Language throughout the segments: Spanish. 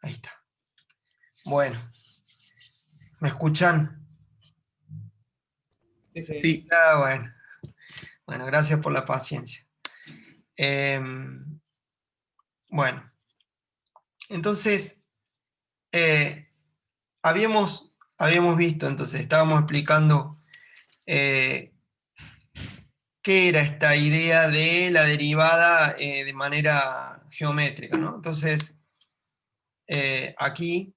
Ahí está. Bueno, ¿me escuchan? Sí, sí. Sí. Ah, bueno. Bueno, gracias por la paciencia. Bueno, entonces, habíamos visto, entonces, estábamos explicando qué era esta idea de la derivada de manera geométrica, ¿no? Entonces, aquí,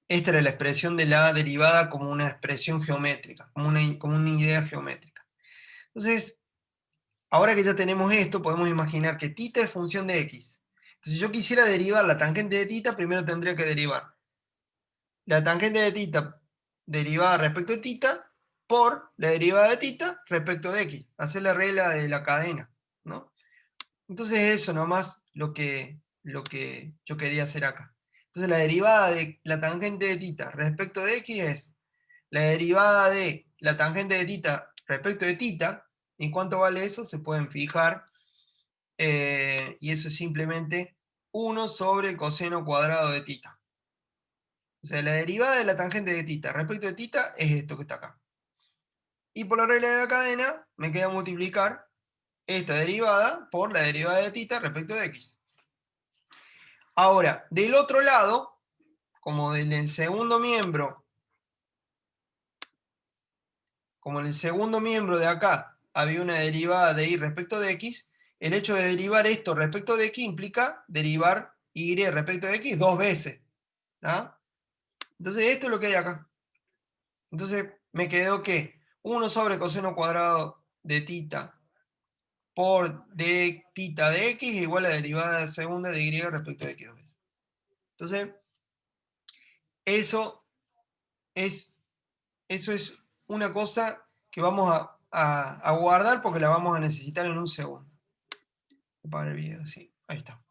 esta era la expresión de la derivada como una expresión geométrica, como una idea geométrica. Entonces, ahora que ya tenemos esto, podemos imaginar que θ es función de x. Entonces, si yo quisiera derivar la tangente de θ, primero tendría que derivar la tangente de θ derivada respecto de θ por la derivada de θ respecto de x. Hacer la regla de la cadena, ¿no? Entonces, eso nomás lo que yo quería hacer acá. Entonces, la derivada de la tangente de θ respecto de x es la derivada de la tangente de θ respecto de θ. ¿Y cuánto vale eso? Se pueden fijar. Y eso es simplemente 1 sobre el coseno cuadrado de θ. O sea, la derivada de la tangente de θ respecto de θ es esto que está acá. Y por la regla de la cadena me queda multiplicar esta derivada por la derivada de θ respecto de x. Ahora, del otro lado, como en el segundo miembro de acá había una derivada de y respecto de x, el hecho de derivar esto respecto de x implica derivar y respecto de x dos veces. ¿Ah? Entonces esto es lo que hay acá. Entonces me quedó que 1 sobre coseno cuadrado de θ por d θ de x igual a la derivada segunda de y respecto de x dos veces. Entonces, eso es una cosa que vamos a guardar porque la vamos a necesitar en un segundo. Apagar el video, sí, ahí está.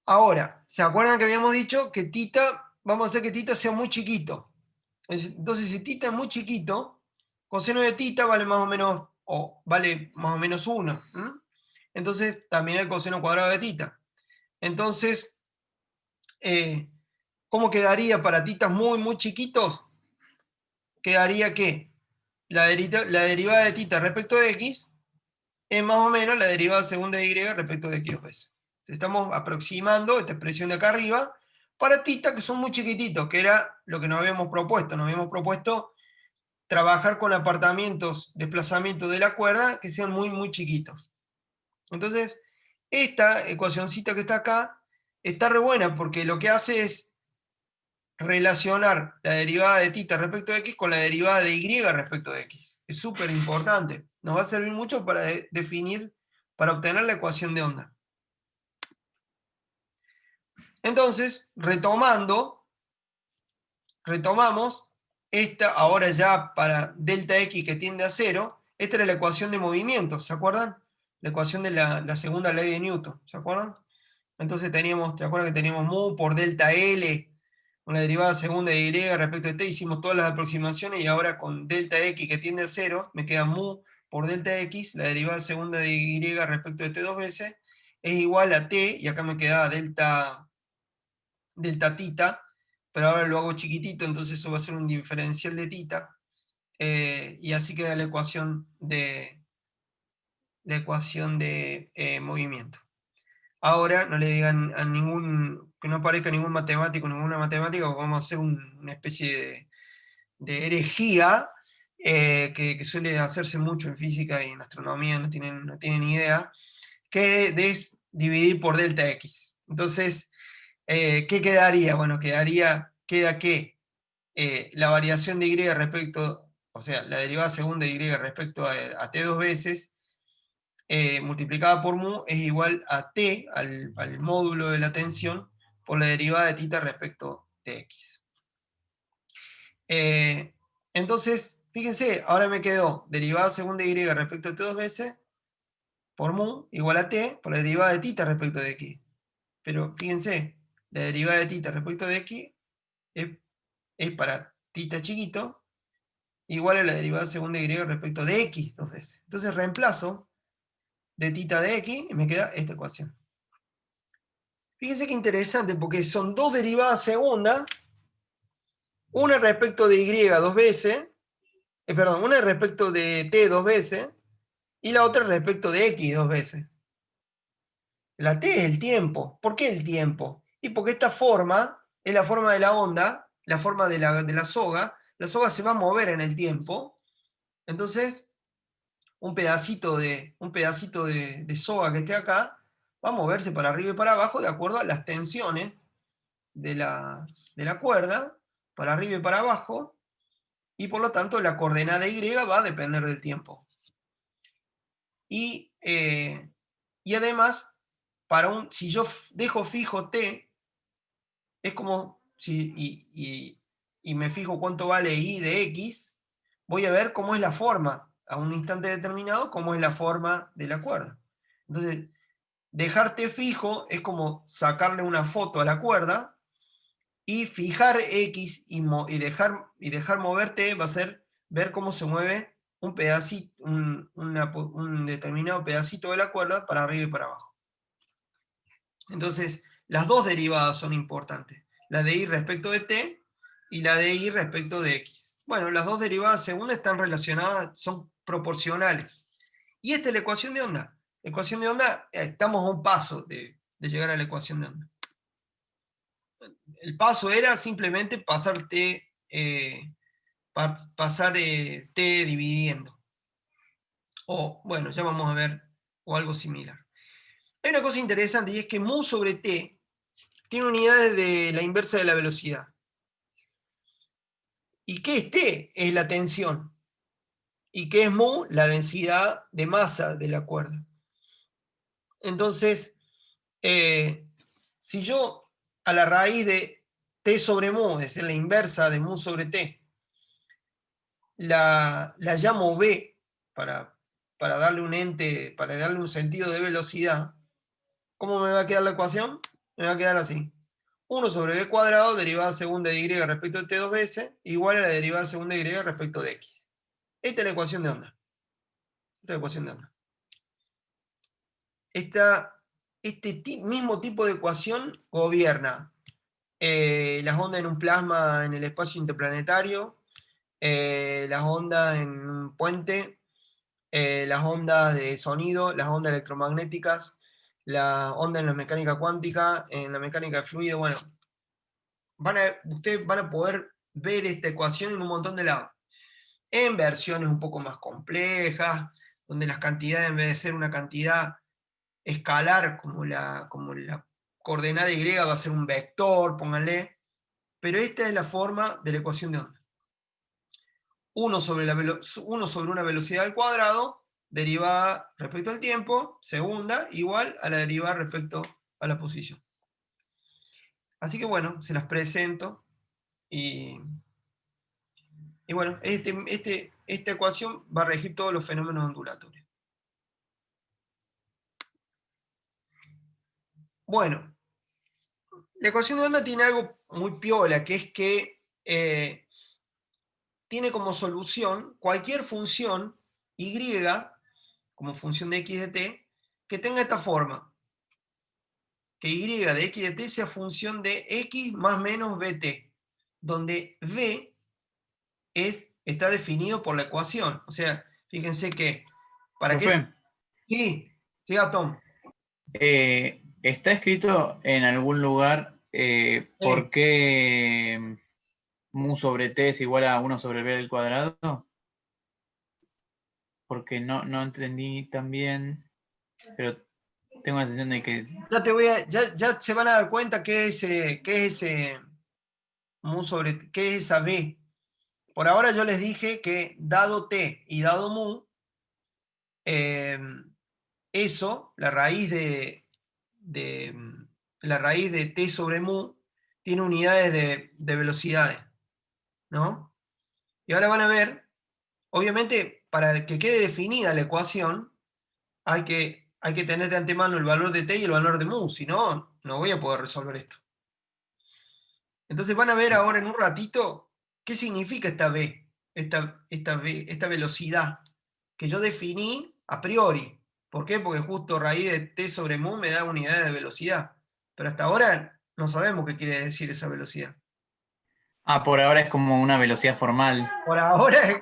Ahora, ¿se acuerdan que habíamos dicho que θ, vamos a hacer que θ sea muy chiquito? Entonces, si θ es muy chiquito, coseno de θ vale más o menos, o vale más o menos 1. Entonces, también el coseno cuadrado de θ. Entonces, ¿cómo quedaría para θ muy, muy chiquitos? Quedaría que la derivada de θ respecto de x es más o menos la derivada segunda de y respecto de x dos veces. Estamos aproximando esta expresión de acá arriba para θ que son muy chiquititos, que era lo que nos habíamos propuesto. Nos habíamos propuesto trabajar con apartamientos, desplazamientos de la cuerda que sean muy, muy chiquitos. Entonces, esta ecuacioncita que está acá está re buena porque lo que hace es relacionar la derivada de θ respecto de x con la derivada de y respecto de x. Es súper importante. Nos va a servir mucho para definir, para obtener la ecuación de onda. Entonces, retomamos esta, ahora ya para delta x que tiende a 0, esta era la ecuación de movimiento, ¿se acuerdan? La ecuación de la segunda ley de Newton, ¿se acuerdan? Entonces teníamos, ¿te acuerdas que teníamos mu por delta L, con la derivada segunda de y respecto de t, hicimos todas las aproximaciones y ahora con delta x que tiende a 0, me queda mu por delta x, la derivada segunda de y respecto de t dos veces, es igual a t, y acá me queda delta θ, pero ahora lo hago chiquitito, entonces eso va a ser un diferencial de θ, y así queda la ecuación de movimiento. Ahora no le digan a que no aparezca ningún matemático, ninguna matemática, porque vamos a hacer una especie de herejía que suele hacerse mucho en física y en astronomía, no tienen idea, que es dividir por delta x. Entonces, ¿qué quedaría? Bueno, queda que la variación de y respecto, o sea, la derivada segunda de y respecto a t dos veces, multiplicada por mu es igual a t, al módulo de la tensión, por la derivada de θ respecto de x. Entonces, fíjense, ahora me quedó derivada segunda de y respecto a t dos veces, por mu, igual a t, por la derivada de θ respecto de x. Pero fíjense, la derivada de θ respecto de x es para θ chiquito, igual a la derivada segunda de y respecto de x dos veces. Entonces reemplazo de θ de x y me queda esta ecuación. Fíjense qué interesante, porque son dos derivadas segundas, una respecto de y dos veces, perdón, una respecto de t dos veces, y la otra respecto de x dos veces. La t es el tiempo. ¿Por qué el tiempo? Y porque esta forma es la forma de la onda, la forma de la soga. La soga se va a mover en el tiempo. Entonces, un pedacito de soga que esté acá va a moverse para arriba y para abajo de acuerdo a las tensiones de la cuerda, para arriba y para abajo, y por lo tanto la coordenada y va a depender del tiempo. Y además, si yo dejo fijo t, es como y me fijo cuánto vale y de x, voy a ver cómo es la forma, a un instante determinado, cómo es la forma de la cuerda. Entonces, dejar t fijo es como sacarle una foto a la cuerda, y fijar x y dejar mover t va a ser ver cómo se mueve un pedacito, un determinado pedacito de la cuerda para arriba y para abajo. Entonces, las dos derivadas son importantes, la de y respecto de t y la de y respecto de x. Bueno, las dos derivadas segundas están relacionadas, son proporcionales. Y esta es la ecuación de onda. La ecuación de onda, estamos a un paso de llegar a la ecuación de onda. El paso era simplemente pasar t, t dividiendo. O, bueno, ya vamos a ver, o algo similar. Hay una cosa interesante, y es que mu sobre t tiene unidades de la inversa de la velocidad. ¿Y qué es t? Es la tensión. ¿Y qué es mu? La densidad de masa de la cuerda. Entonces, si yo a la raíz de t sobre mu, es decir, la inversa de mu sobre t, la llamo v para darle un ente, para darle un sentido de velocidad, ¿cómo me va a quedar la ecuación? Me va a quedar así. 1 sobre b cuadrado, derivada segunda de y respecto de t dos veces, igual a la derivada segunda de y respecto de x. Esta es la ecuación de onda. Esta es la ecuación de onda. Este mismo tipo de ecuación gobierna las ondas en un plasma en el espacio interplanetario, las ondas en un puente, las ondas de sonido, las ondas electromagnéticas, las ondas en la mecánica cuántica, en la mecánica de fluido. Bueno, ustedes van a poder ver esta ecuación en un montón de lados. En versiones un poco más complejas, donde las cantidades, en vez de ser una cantidad escalar como la coordenada y va a ser un vector, pónganle. Pero esta es la forma de la ecuación de onda. 1 sobre una velocidad al cuadrado, derivada respecto al tiempo, segunda, igual a la derivada respecto a la posición. Así que bueno, se las presento. Y bueno, esta ecuación va a regir todos los fenómenos ondulatorios. Bueno, la ecuación de onda tiene algo muy piola, que es que tiene como solución cualquier función y, como función de x de t, que tenga esta forma. Que y de x de t sea función de x más menos bt, donde v está definido por la ecuación. O sea, fíjense que para que... Profe, Sí, siga Tom. ¿está escrito en algún lugar por qué mu sobre t es igual a 1 sobre b al cuadrado? Porque no entendí tan bien, pero tengo la sensación de que... Ya se van a dar cuenta qué es ese mu sobre qué es esa b. Por ahora yo les dije que dado t y dado mu, eso, la raíz de t sobre mu, tiene unidades de velocidades, ¿no? Y ahora van a ver, obviamente, para que quede definida la ecuación, hay que tener de antemano el valor de t y el valor de mu, si no, no voy a poder resolver esto. Entonces van a ver ahora en un ratito qué significa esta b, esta velocidad que yo definí a priori. ¿Por qué? Porque justo raíz de t sobre mu me da unidades de velocidad. pero hasta ahora no sabemos qué quiere decir esa velocidad. Por ahora es como una velocidad formal. Por ahora,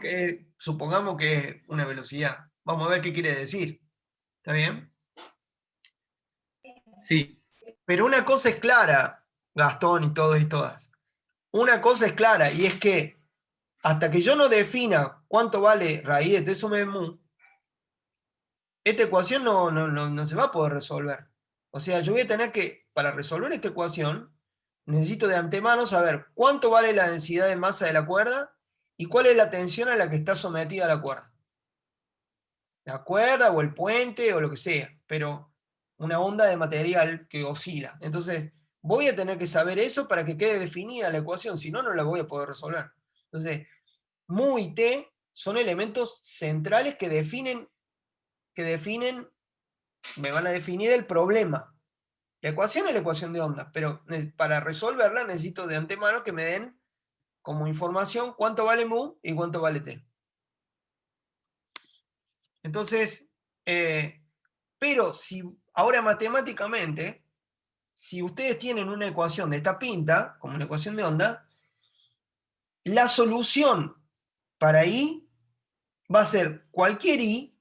supongamos que es una velocidad. Vamos a ver qué quiere decir. ¿Está bien? Sí. Pero una cosa es clara, Gastón y todos y todas. Una cosa es clara, y es que hasta que yo no defina cuánto vale raíz de t suma mu, esta ecuación no se va a poder resolver. O sea, yo voy a tener que, para resolver esta ecuación, necesito de antemano saber cuánto vale la densidad de masa de la cuerda y cuál es la tensión a la que está sometida la cuerda. La cuerda o el puente o lo que sea, pero una onda de material que oscila. Entonces, voy a tener que saber eso para que quede definida la ecuación, si no, no la voy a poder resolver. Entonces, mu y t son elementos centrales que definen, me van a definir el problema. La ecuación es la ecuación de onda, pero para resolverla necesito de antemano que me den como información cuánto vale mu y cuánto vale t. Entonces, pero si ahora matemáticamente, si ustedes tienen una ecuación de esta pinta, como una ecuación de onda, la solución para i va a ser cualquier i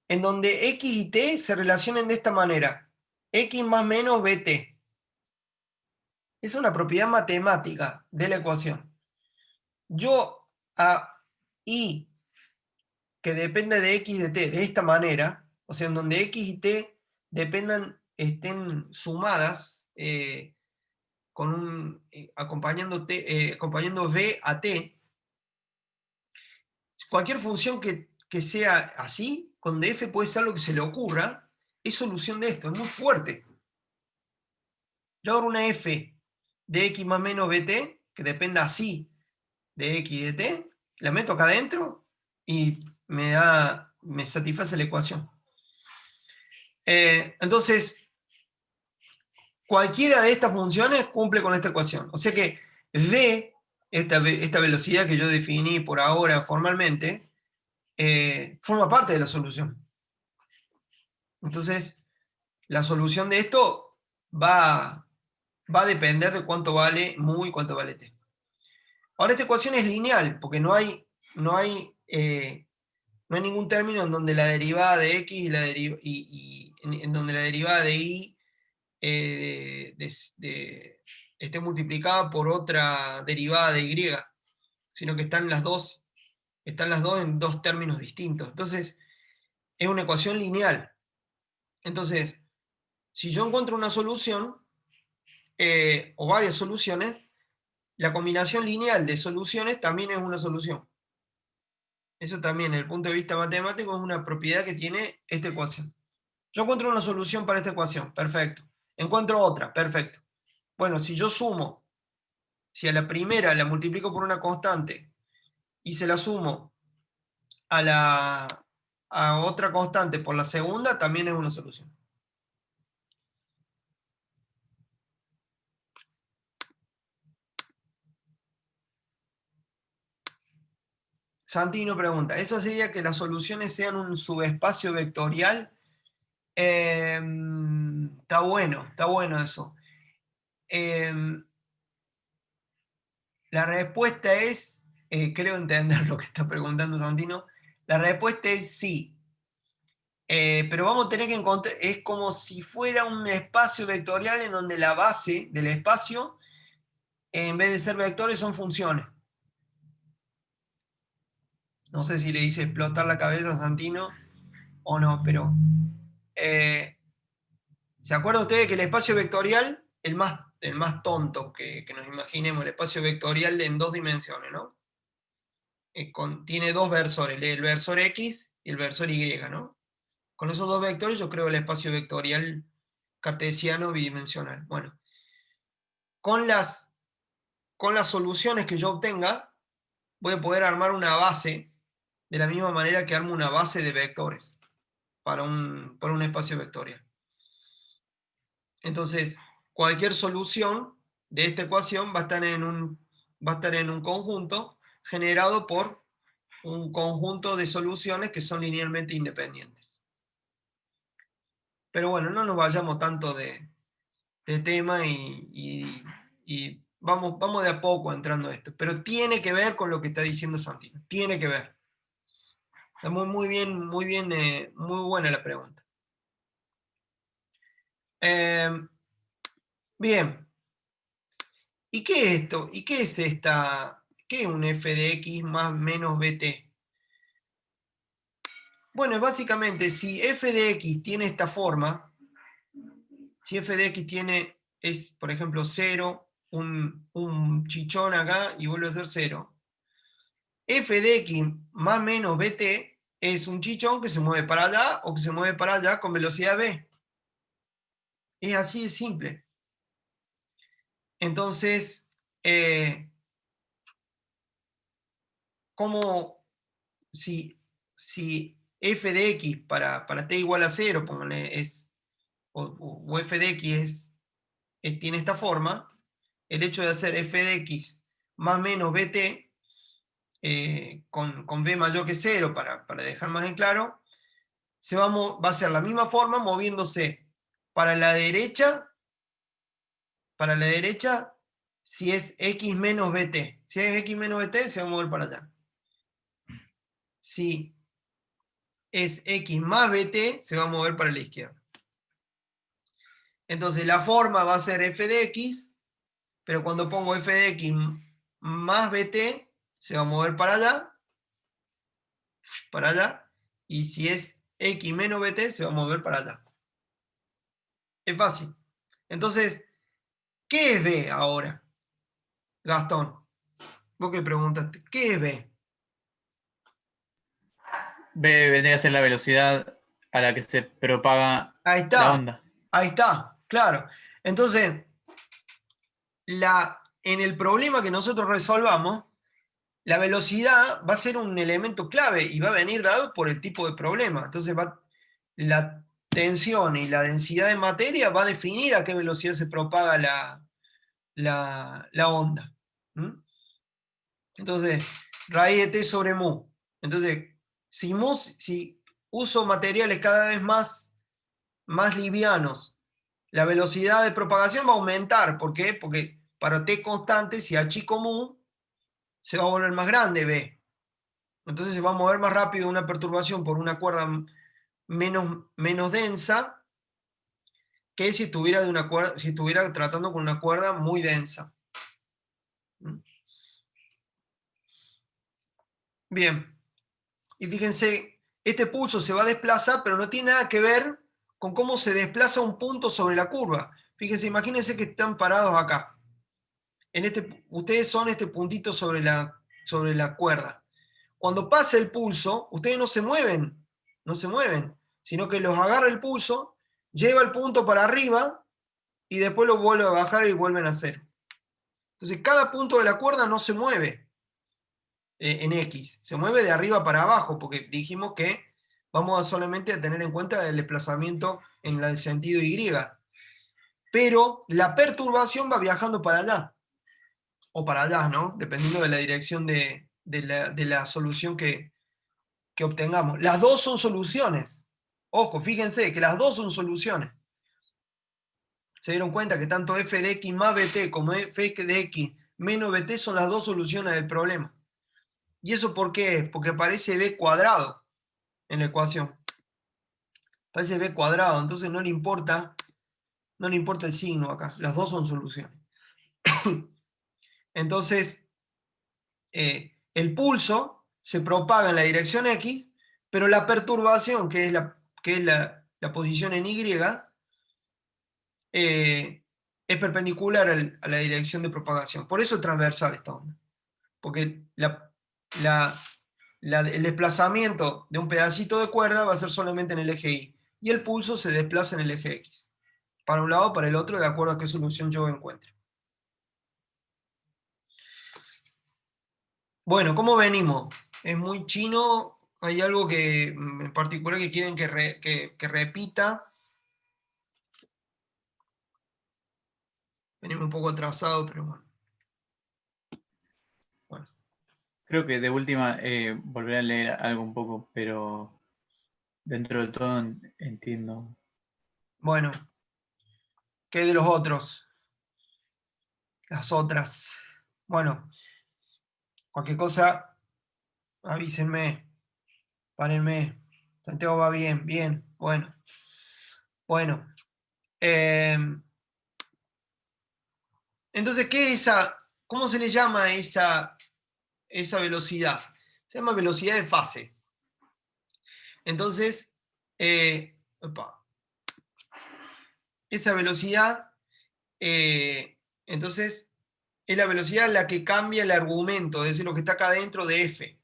en donde x y t se relacionen de esta manera. X más menos bt. Es una propiedad matemática de la ecuación. Yo a i que depende de x de t de esta manera, o sea, en donde x y t dependan, estén sumadas, acompañando v a t, cualquier función que sea así, con df puede ser lo que se le ocurra, es solución de esto, es muy fuerte. Yo hago una f de x más menos bt, que dependa así de x y de t, la meto acá adentro y me satisface la ecuación. Entonces, cualquiera de estas funciones cumple con esta ecuación. O sea que v, esta velocidad que yo definí por ahora formalmente, forma parte de la solución. Entonces, la solución de esto va a depender de cuánto vale mu y cuánto vale t. Ahora, esta ecuación es lineal, porque no hay ningún término en donde la derivada de x y en donde la derivada de y esté multiplicada por otra derivada de y, sino que están las dos en dos términos distintos. Entonces, es una ecuación lineal. Entonces, si yo encuentro una solución, o varias soluciones, la combinación lineal de soluciones también es una solución. Eso también, desde el punto de vista matemático, es una propiedad que tiene esta ecuación. Yo encuentro una solución para esta ecuación, perfecto. Encuentro otra, perfecto. Bueno, si yo sumo, si a la primera la multiplico por una constante y se la sumo a otra constante por la segunda, también es una solución. Santino pregunta, ¿eso sería que las soluciones sean un subespacio vectorial? Está bueno eso. La respuesta es, creo entender lo que está preguntando Santino, la respuesta es sí. Pero vamos a tener que encontrar, es como si fuera un espacio vectorial en donde la base del espacio, en vez de ser vectores, son funciones. No sé si le hice explotar la cabeza a Santino o no, pero ¿se acuerda usted de que el espacio vectorial, el más tonto que nos imaginemos, el espacio vectorial en dos dimensiones, ¿no? Tiene dos versores, el versor X y el versor Y, ¿no? Con esos dos vectores yo creo el espacio vectorial cartesiano bidimensional. Bueno, con las soluciones que yo obtenga, voy a poder armar una base de la misma manera que armo una base de vectores para un espacio vectorial. Entonces, cualquier solución de esta ecuación va a estar en un conjunto generado por un conjunto de soluciones que son linealmente independientes. Pero bueno, no nos vayamos tanto de tema y vamos de a poco entrando a esto. Pero tiene que ver con lo que está diciendo Santino. Tiene que ver. Está muy bien, muy buena la pregunta. Bien. ¿Y qué es esto? ¿Y qué es esta? ¿Qué es un f de x más menos bt? Bueno, básicamente, si f de x tiene esta forma, si f de x es, por ejemplo, 0, un chichón acá y vuelve a ser 0, f de x más menos bt es un chichón que se mueve para allá o que se mueve para allá con velocidad v. Es así de simple. Entonces, ¿cómo si f de x para t igual a 0, póngale, o f de x tiene esta forma, el hecho de hacer f de x más menos bt con v mayor que 0 para dejar más en claro, va a ser la misma forma moviéndose para la derecha, si es x menos bt. Si es x menos bt, se va a mover para allá. Si es x más bt, se va a mover para la izquierda. Entonces la forma va a ser f de x, pero cuando pongo f de x más bt, se va a mover para allá, y si es x menos bt, se va a mover para allá. Es fácil. Entonces, ¿qué es b ahora? Gastón, vos que preguntaste, ¿qué es b? B vendría a ser la velocidad a la que se propaga Ahí la está, onda. claro. Entonces, en el problema que nosotros resolvamos, la velocidad va a ser un elemento clave y va a venir dado por el tipo de problema. Entonces, la tensión y la densidad de materia va a definir a qué velocidad se propaga la onda. ¿Mm? Entonces, raíz de t sobre mu. Entonces, si uso materiales cada vez más livianos, la velocidad de propagación va a aumentar. ¿Por qué? Porque para t constante, si achico mu, se va a volver más grande b. Entonces se va a mover más rápido una perturbación por una cuerda menos densa que si estuviera tratando con una cuerda muy densa. Bien. Y fíjense, este pulso se va a desplazar, pero no tiene nada que ver con cómo se desplaza un punto sobre la curva. Fíjense, imagínense que están parados acá. Ustedes son este puntito sobre la cuerda. Cuando pasa el pulso, ustedes no se mueven, sino que los agarra el pulso, lleva el punto para arriba y después lo vuelve a bajar y vuelven a hacer. Entonces, cada punto de la cuerda no se mueve en X, se mueve de arriba para abajo, porque dijimos que vamos solamente a tener en cuenta el desplazamiento en el sentido Y. Pero la perturbación va viajando para allá, o para allá, ¿no? Dependiendo de la dirección de la solución que obtengamos. Las dos son soluciones. Ojo, fíjense que las dos son soluciones. Se dieron cuenta que tanto f de x más bt como f de x menos bt son las dos soluciones del problema. ¿Y eso por qué? Porque aparece b cuadrado en la ecuación. Aparece b cuadrado, entonces no le importa el signo acá. Las dos son soluciones. Entonces, el pulso se propaga en la dirección x, pero la perturbación, que es la posición en y, es perpendicular a la dirección de propagación. Por eso es transversal esta onda. Porque el desplazamiento de un pedacito de cuerda va a ser solamente en el eje Y. Y el pulso se desplaza en el eje X. Para un lado o para el otro, de acuerdo a qué solución yo encuentre. Bueno, ¿cómo venimos? Es muy chino. Hay algo que en particular que quieren que repita. Venimos un poco atrasados, pero bueno. Creo que de última volveré a leer algo un poco, pero dentro de todo entiendo. Bueno, ¿Qué de los otros? Las otras. Bueno, cualquier cosa, avísenme, párenme. Santiago va bien, bien, bueno. Bueno. Entonces, ¿qué es esa? ¿Cómo se le llama a esa velocidad? Se llama velocidad de fase. Entonces, esa velocidad, entonces, es la velocidad en la que cambia el argumento, es decir, lo que está acá dentro de f.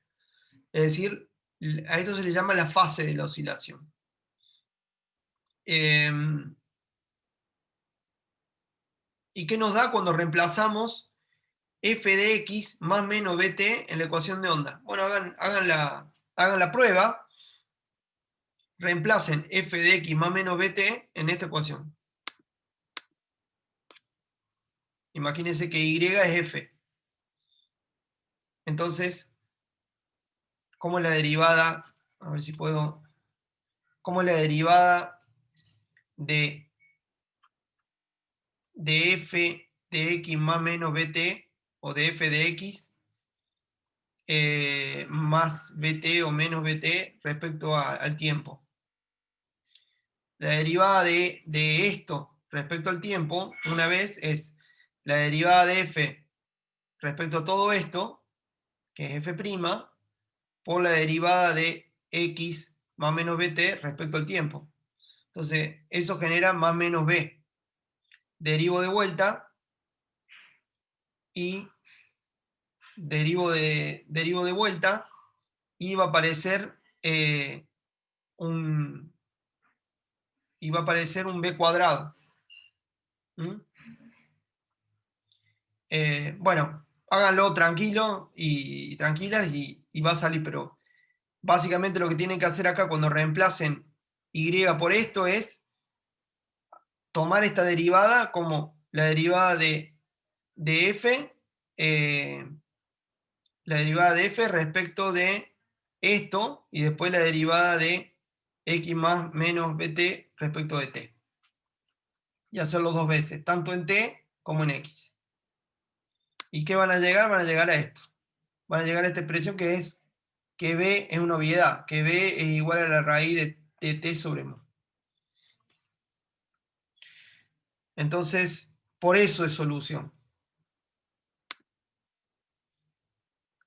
Es decir, a esto se le llama la fase de la oscilación. ¿Y qué nos da cuando reemplazamos f de x más menos bt en la ecuación de onda? Bueno, hagan la prueba, reemplacen f de x más menos bt en esta ecuación. Imagínense que y es f. Entonces, ¿cómo es la derivada? A ver si puedo. ¿Cómo es la derivada de f de x más menos bt o de f de x más bt o menos bt respecto al tiempo? La derivada de esto respecto al tiempo, una vez, es la derivada de f respecto a todo esto, que es f', por la derivada de x más menos bt respecto al tiempo. Entonces, eso genera más menos b. Derivo de vuelta y derivo de vuelta y va a aparecer un b cuadrado. ¿Mm? Bueno, háganlo tranquilo y tranquilas y va a salir, pero básicamente lo que tienen que hacer acá cuando reemplacen y por esto es tomar esta derivada como la derivada de f, la derivada de f respecto de esto y después la derivada de x más menos bt respecto de t. Y hacerlo dos veces, tanto en t como en x. ¿Y qué van a llegar? Van a llegar a esto. Van a llegar a esta expresión que es que b es una obviedad, que b es igual a la raíz de t sobre mu. Entonces, por eso es solución.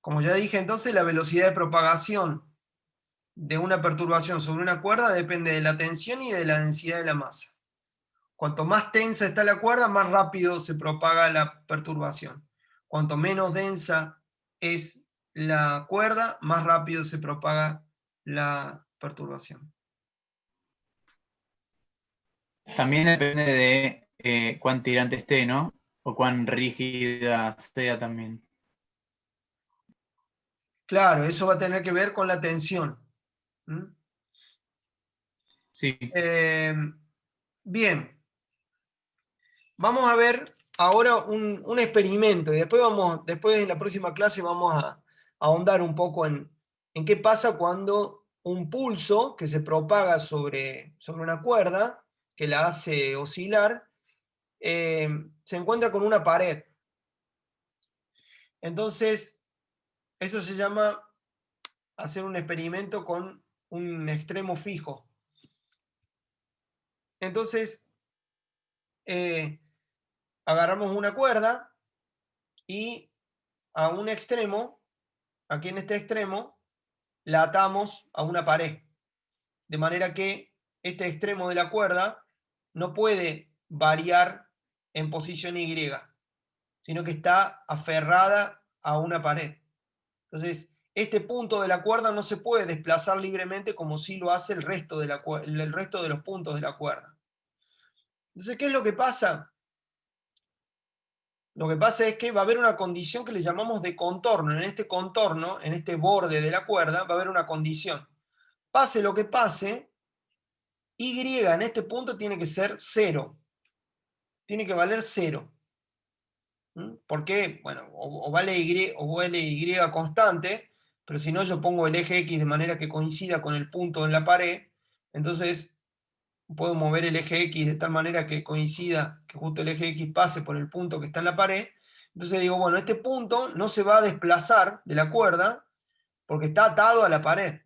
Como ya dije, entonces la velocidad de propagación de una perturbación sobre una cuerda depende de la tensión y de la densidad de la masa. Cuanto más tensa está la cuerda, más rápido se propaga la perturbación. Cuanto menos densa es la cuerda, más rápido se propaga la perturbación. También depende de cuán tirante esté, ¿no? O cuán rígida sea también. Claro, eso va a tener que ver con la tensión. ¿Mm? Sí. Bien, vamos a ver ahora un experimento y después en la próxima clase vamos a ahondar un poco en qué pasa cuando un pulso que se propaga sobre una cuerda, que la hace oscilar, se encuentra con una pared. Entonces, eso se llama hacer un experimento con un extremo fijo. Entonces, agarramos una cuerda y a un extremo, aquí en este extremo, la atamos a una pared. De manera que este extremo de la cuerda no puede variar en posición Y, sino que está aferrada a una pared. Entonces, este punto de la cuerda no se puede desplazar libremente como sí lo hace el resto de los puntos de la cuerda. Entonces, ¿qué es lo que pasa? Lo que pasa es que va a haber una condición que le llamamos de contorno. En este contorno, en este borde de la cuerda, va a haber una condición. Pase lo que pase, Y en este punto tiene que ser 0. Tiene que valer 0. ¿Por qué? Bueno, o vale Y constante, pero si no yo pongo el eje X de manera que coincida con el punto en la pared, entonces puedo mover el eje X de tal manera que coincida, que justo el eje X pase por el punto que está en la pared. Entonces digo, bueno, este punto no se va a desplazar de la cuerda porque está atado a la pared.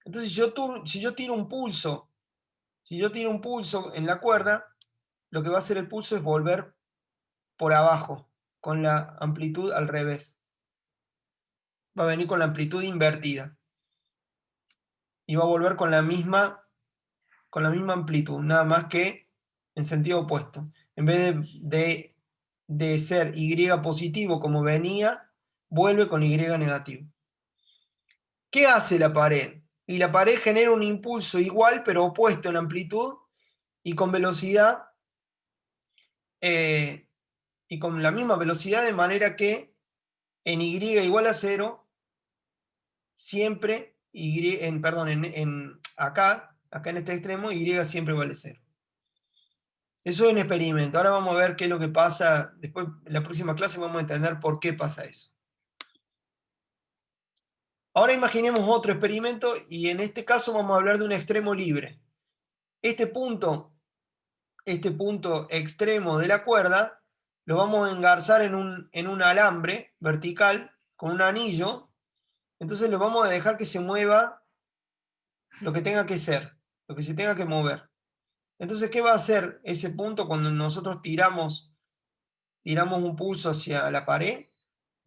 Entonces, si yo tiro un pulso, en la cuerda, lo que va a hacer el pulso es volver por abajo, con la amplitud al revés. Va a venir con la amplitud invertida. Y va a volver con la misma amplitud, nada más que en sentido opuesto. En vez de ser Y positivo como venía, vuelve con Y negativo. ¿Qué hace la pared? Y la pared genera un impulso igual pero opuesto en amplitud y con velocidad, y con la misma velocidad, de manera que en Y igual a 0, siempre, acá en este extremo, Y siempre vale 0. Eso es un experimento. Ahora vamos a ver qué es lo que pasa. Después, en la próxima clase, vamos a entender por qué pasa eso. Ahora imaginemos otro experimento y en este caso vamos a hablar de un extremo libre. Este punto extremo de la cuerda lo vamos a engarzar en un alambre vertical con un anillo. Entonces lo vamos a dejar que se mueva lo que tenga que ser, lo que se tenga que mover. Entonces, ¿qué va a hacer ese punto cuando nosotros tiramos un pulso hacia la pared?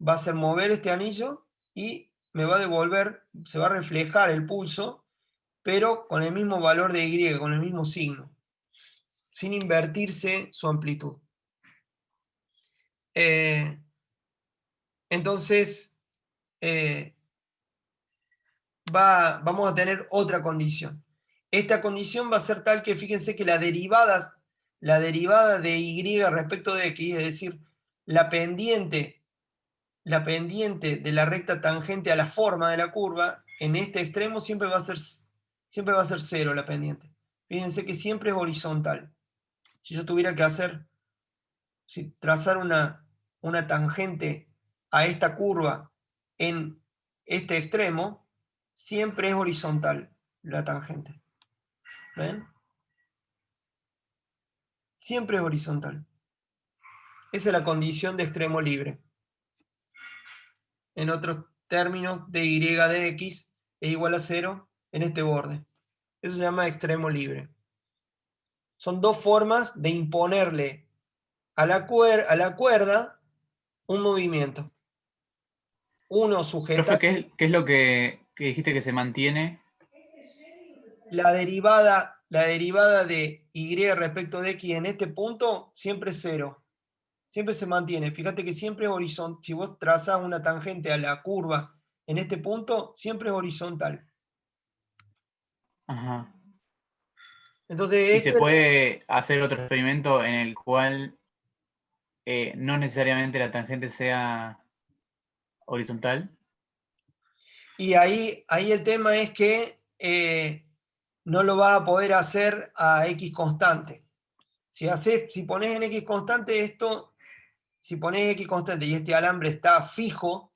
Va a hacer mover este anillo y me va a devolver, se va a reflejar el pulso, pero con el mismo valor de Y, con el mismo signo, sin invertirse su amplitud. Entonces, vamos a tener otra condición. Esta condición va a ser tal que fíjense que la derivada de Y respecto de X, es decir, la pendiente de la recta tangente a la forma de la curva, en este extremo siempre va a ser 0 la pendiente. Fíjense que siempre es horizontal. Si yo tuviera que trazar una tangente a esta curva en este extremo, siempre es horizontal la tangente. ¿Ven? Siempre es horizontal. Esa es la condición de extremo libre. En otros términos, de Y de X es igual a 0 en este borde. Eso se llama extremo libre. Son dos formas de imponerle a la cuerda un movimiento. Uno Profe, sujeta ¿qué es lo que dijiste que se mantiene? la derivada de Y respecto de X en este punto siempre es 0. Siempre se mantiene. Fíjate que siempre es horizontal. Si vos trazas una tangente a la curva en este punto, siempre es horizontal. Ajá. Entonces, ¿Y se puede hacer otro experimento en el cual no necesariamente la tangente sea horizontal? y ahí el tema es que no lo vas a poder hacer a X constante. Si pones en X constante esto, si pones X constante y este alambre está fijo,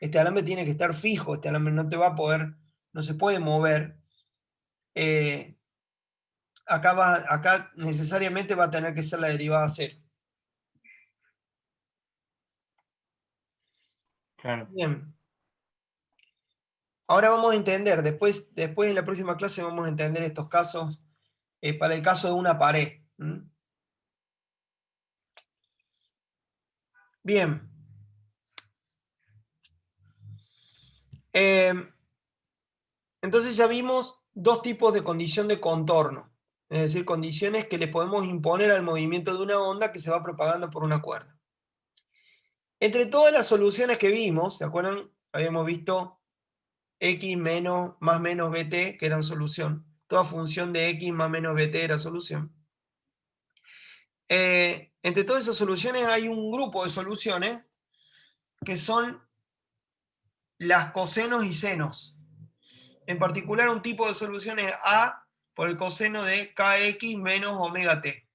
este alambre tiene que estar fijo, este alambre no se puede mover. Acá necesariamente va a tener que ser la derivada 0. Claro. Bien. Ahora vamos a entender, después en la próxima clase vamos a entender estos casos para el caso de una pared. Bien. Entonces ya vimos dos tipos de condición de contorno, es decir, condiciones que le podemos imponer al movimiento de una onda que se va propagando por una cuerda. Entre todas las soluciones que vimos, ¿se acuerdan? Habíamos visto X menos, más menos BT, que eran solución. Toda función de X más menos BT era solución. Entre todas esas soluciones hay un grupo de soluciones que son las cosenos y senos. En particular, un tipo de solución es A por el coseno de kx menos omega t.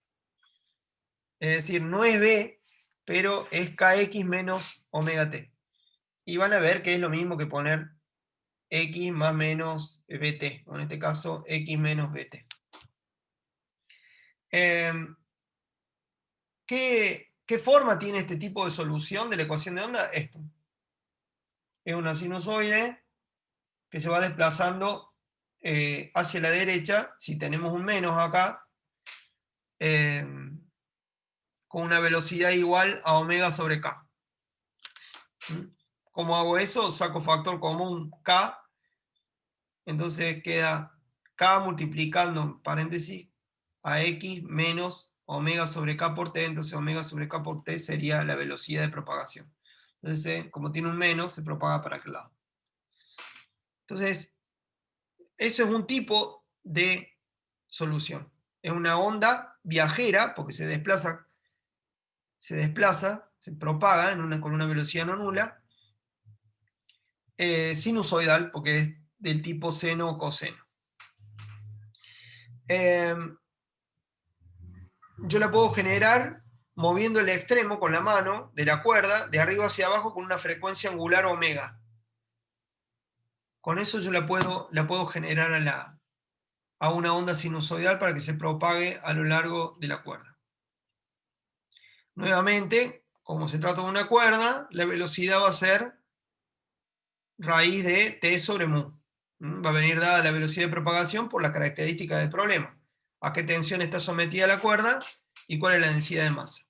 Es decir, no es B, pero es kx menos omega t. Y van a ver que es lo mismo que poner x más menos bt, o en este caso x menos bt. ¿Qué forma tiene este tipo de solución de la ecuación de onda? Esto. Es una sinusoide que se va desplazando hacia la derecha, si tenemos un menos acá, eh, con una velocidad igual a omega sobre k. ¿Cómo hago eso? Saco factor común k, entonces queda k multiplicando, en paréntesis, a x menos omega sobre k por t, entonces omega sobre k por t sería la velocidad de propagación. Entonces, como tiene un menos, se propaga para aquel lado. Entonces, eso es un tipo de solución. Es una onda viajera, porque se desplaza, se propaga con una velocidad no nula, sinusoidal, porque es del tipo seno o coseno. Yo la puedo generar moviendo el extremo con la mano de la cuerda de arriba hacia abajo con una frecuencia angular omega. Con eso yo la puedo generar a una onda sinusoidal para que se propague a lo largo de la cuerda. Nuevamente, como se trata de una cuerda, la velocidad va a ser raíz de t sobre mu. Va a venir dada la velocidad de propagación por la característica del problema. A qué tensión está sometida la cuerda y cuál es la densidad de masa.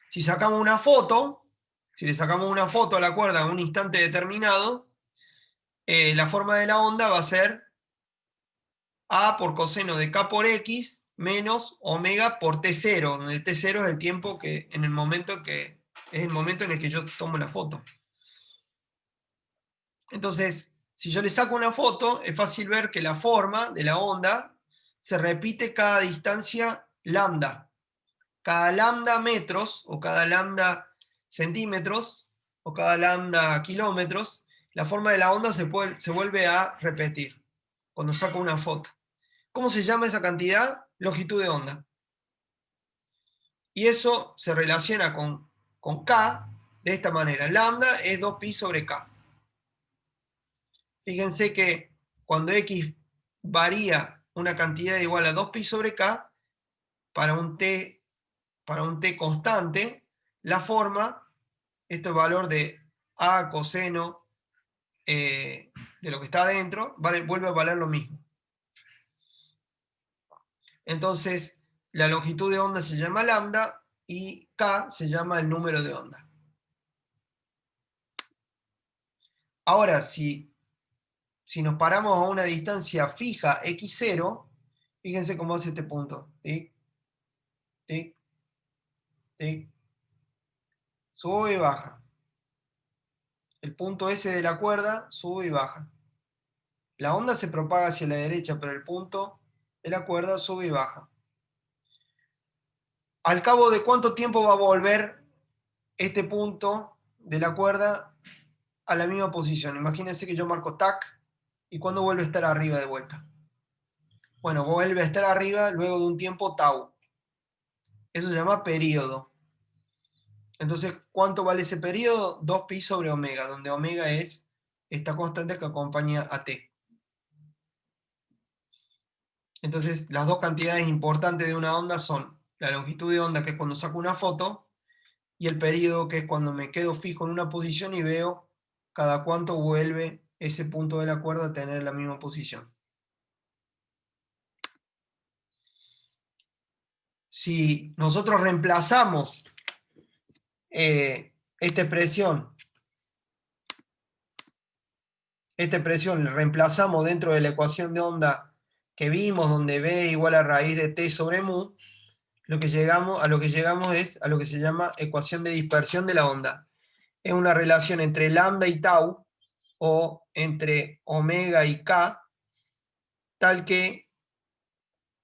Si sacamos una foto, si le sacamos una foto a la cuerda a un instante determinado, la forma de la onda va a ser A por coseno de K por X menos omega por T0, donde T0 es el tiempo que en el momento en el que yo tomo la foto. Entonces, si yo le saco una foto, es fácil ver que la forma de la onda se repite cada distancia lambda. Cada lambda metros, o cada lambda centímetros, o cada lambda kilómetros, la forma de la onda se vuelve a repetir cuando saco una foto. ¿Cómo se llama esa cantidad? Longitud de onda. Y eso se relaciona con K de esta manera. Lambda es 2pi sobre K. Fíjense que cuando X varía una cantidad igual a 2pi sobre K, para un T constante, la forma, este valor de A coseno de lo que está adentro, vuelve a valer lo mismo. Entonces, la longitud de onda se llama lambda y K se llama el número de onda. Ahora, si nos paramos a una distancia fija x0, fíjense cómo hace este punto. Tic, tic, tic. Sube y baja. El punto S de la cuerda sube y baja. La onda se propaga hacia la derecha, pero el punto de la cuerda sube y baja. ¿Al cabo de cuánto tiempo va a volver este punto de la cuerda a la misma posición? Imagínense que yo marco tac y cuando vuelve a estar arriba de vuelta. Bueno, vuelve a estar arriba luego de un tiempo tau. Eso se llama periodo. Entonces, ¿cuánto vale ese periodo? 2pi sobre omega, donde omega es esta constante que acompaña a t. Entonces, las dos cantidades importantes de una onda son la longitud de onda, que es cuando saco una foto, y el periodo, que es cuando me quedo fijo en una posición y veo cada cuánto vuelve ese punto de la cuerda a tener la misma posición. Si nosotros reemplazamos esta expresión la reemplazamos dentro de la ecuación de onda que vimos, donde B igual a raíz de t sobre mu, a lo que llegamos es a lo que se llama ecuación de dispersión de la onda. Es una relación entre lambda y tau, o entre omega y k, tal que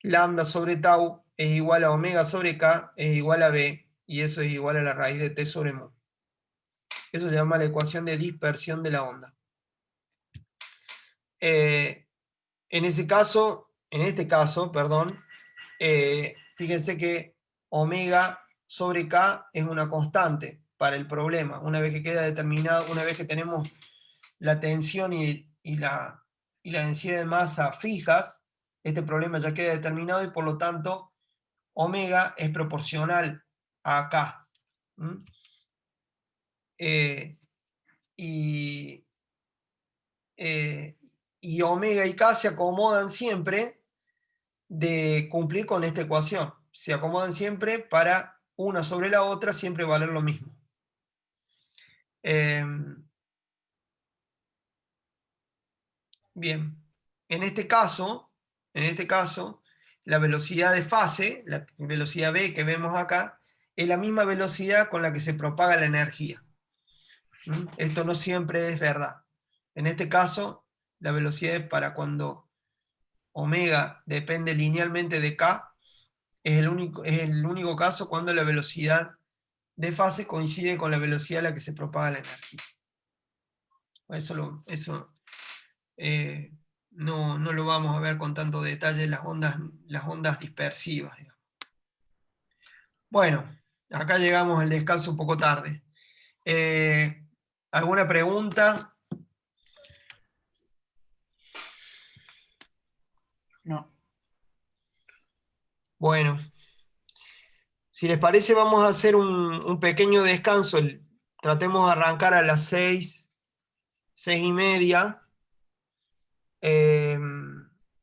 lambda sobre tau es igual a omega sobre k, es igual a b, y eso es igual a la raíz de t sobre mu. Eso se llama la ecuación de dispersión de la onda. En este caso, fíjense que omega sobre k es una constante para el problema. Una vez que queda determinado, una vez que tenemos la tensión y la densidad de masa fijas, este problema ya queda determinado y por lo tanto omega es proporcional a K. ¿Mm? Y, y omega y K se acomodan siempre de cumplir con esta ecuación. Se acomodan siempre para una sobre la otra, siempre valer lo mismo. Bien, en este caso, la velocidad de fase, la velocidad v que vemos acá, es la misma velocidad con la que se propaga la energía. ¿Mm? Esto no siempre es verdad. En este caso, la velocidad es para cuando omega depende linealmente de k, es el único caso cuando la velocidad de fase coincide con la velocidad a la que se propaga la energía. Eso no lo vamos a ver con tanto detalle las ondas dispersivas, digamos. Bueno, acá llegamos al descanso un poco tarde. ¿Alguna pregunta? No. Bueno, si les parece, vamos a hacer un pequeño descanso. Tratemos de arrancar a las 6:30.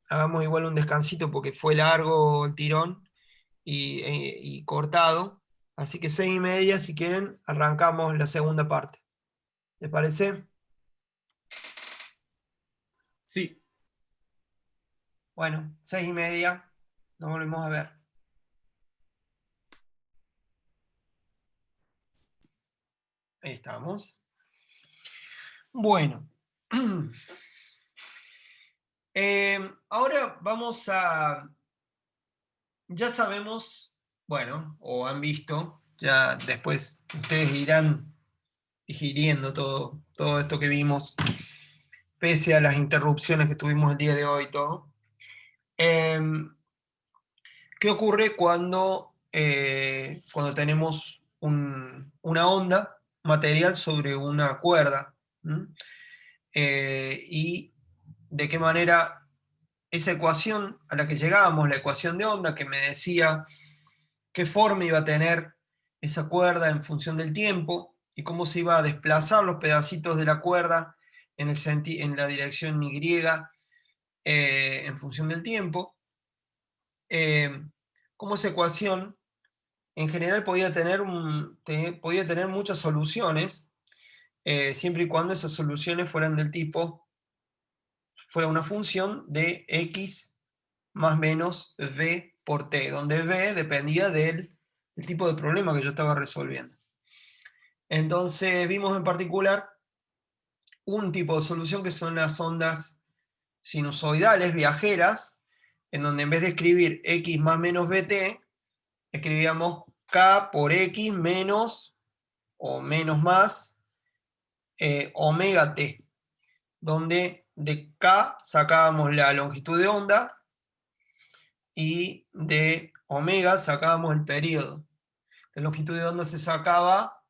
Hagamos igual un descansito porque fue largo el tirón y cortado. Así que 6:30, si quieren, arrancamos la segunda parte. ¿Les parece? Sí. Bueno, 6:30. Nos volvemos a ver. Ahí estamos. Bueno. Ahora vamos a... Ya sabemos, bueno, o han visto, ya después ustedes irán digiriendo todo esto que vimos, pese a las interrupciones que tuvimos el día de hoy y todo. ¿Qué ocurre cuando tenemos una onda material sobre una cuerda? ¿Mm? Y de qué manera esa ecuación a la que llegamos, la ecuación de onda que me decía qué forma iba a tener esa cuerda en función del tiempo y cómo se iba a desplazar los pedacitos de la cuerda en la dirección Y en función del tiempo, cómo esa ecuación en general podía tener muchas soluciones, siempre y cuando esas soluciones fueran del tipo, fuera una función de x más menos v por t, donde v dependía del tipo de problema que yo estaba resolviendo. Entonces vimos en particular un tipo de solución que son las ondas sinusoidales viajeras, en donde en vez de escribir x más menos vt, escribíamos k por x menos o menos más omega t, donde de k sacábamos la longitud de onda y de omega sacábamos el periodo. La longitud de onda se sacaba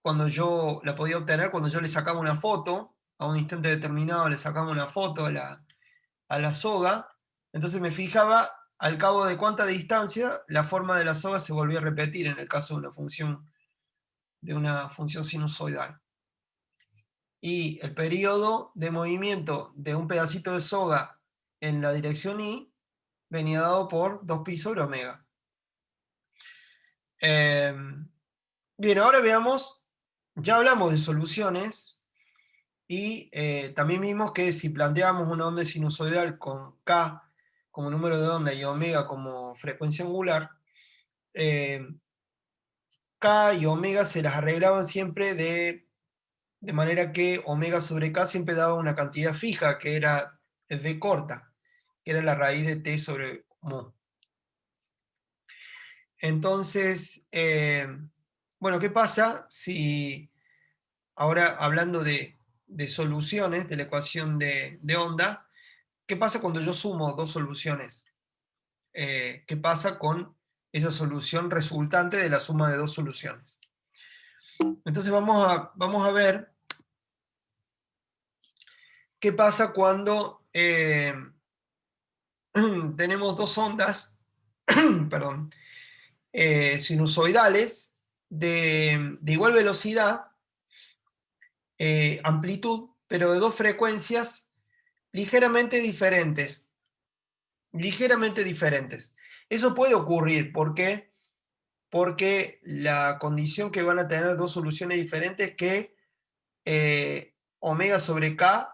cuando yo la podía obtener, cuando yo le sacaba una foto, a un instante determinado le sacaba una foto a la soga, entonces me fijaba al cabo de cuánta distancia la forma de la soga se volvía a repetir en el caso de una función sinusoidal. Y el periodo de movimiento de un pedacito de soga en la dirección Y venía dado por 2pi sobre omega. Bien, ahora veamos, ya hablamos de soluciones y también vimos que si planteamos una onda sinusoidal con K como número de onda y omega como frecuencia angular, eh, K y omega se las arreglaban siempre de manera que omega sobre K siempre daba una cantidad fija, que era V corta, que era la raíz de T sobre mu. Entonces, bueno, ¿qué pasa si ahora hablando de soluciones de la ecuación de onda, qué pasa cuando yo sumo dos soluciones? ¿Qué pasa con esa solución resultante de la suma de dos soluciones? Entonces vamos a ver qué pasa cuando tenemos dos ondas, perdón, sinusoidales de igual velocidad, amplitud, pero de dos frecuencias ligeramente diferentes. Ligeramente diferentes. Eso puede ocurrir, ¿por qué? Porque la condición que van a tener dos soluciones diferentes es que omega sobre k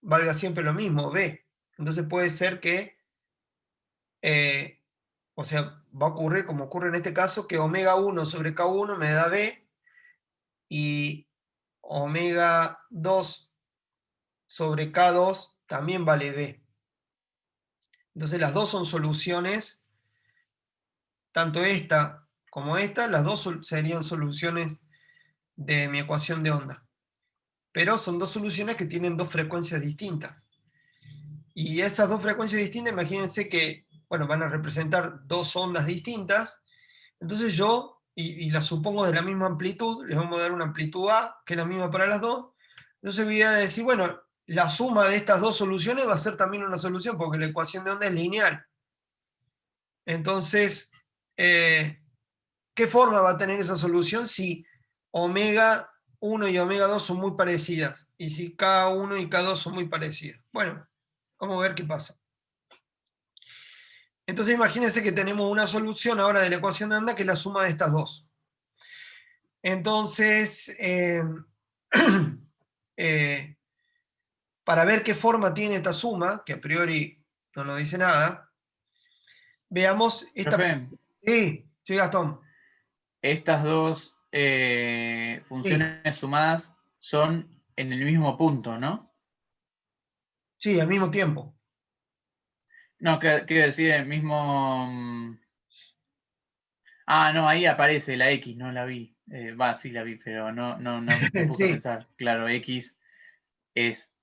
valga siempre lo mismo, b. Entonces puede ser que, o sea, va a ocurrir como ocurre en este caso, que omega 1 sobre k1 me da b y omega 2 sobre k2 también vale b. Entonces las dos son soluciones, tanto esta como esta, las dos serían soluciones de mi ecuación de onda. Pero son dos soluciones que tienen dos frecuencias distintas. Y esas dos frecuencias distintas, imagínense que, bueno, van a representar dos ondas distintas. Entonces yo, y las supongo de la misma amplitud, les vamos a dar una amplitud A, que es la misma para las dos. Entonces voy a decir, bueno, la suma de estas dos soluciones va a ser también una solución, porque la ecuación de onda es lineal. Entonces, ¿qué forma va a tener esa solución si omega 1 y omega 2 son muy parecidas? Y si K1 y K2 son muy parecidas. Bueno, vamos a ver qué pasa. Entonces imagínense que tenemos una solución ahora de la ecuación de onda que es la suma de estas dos. Entonces, eh, para ver qué forma tiene esta suma, que a priori no nos dice nada, veamos esta... Profe, Sí, sí, Gastón. estas dos Sí, funciones sumadas son en el mismo punto, ¿no? sí, al mismo tiempo. No, quiero decir el mismo... Ah, no, ahí aparece la X, no la vi. Va, sí la vi, pero no me puse a Sí. pensar. Claro, X es...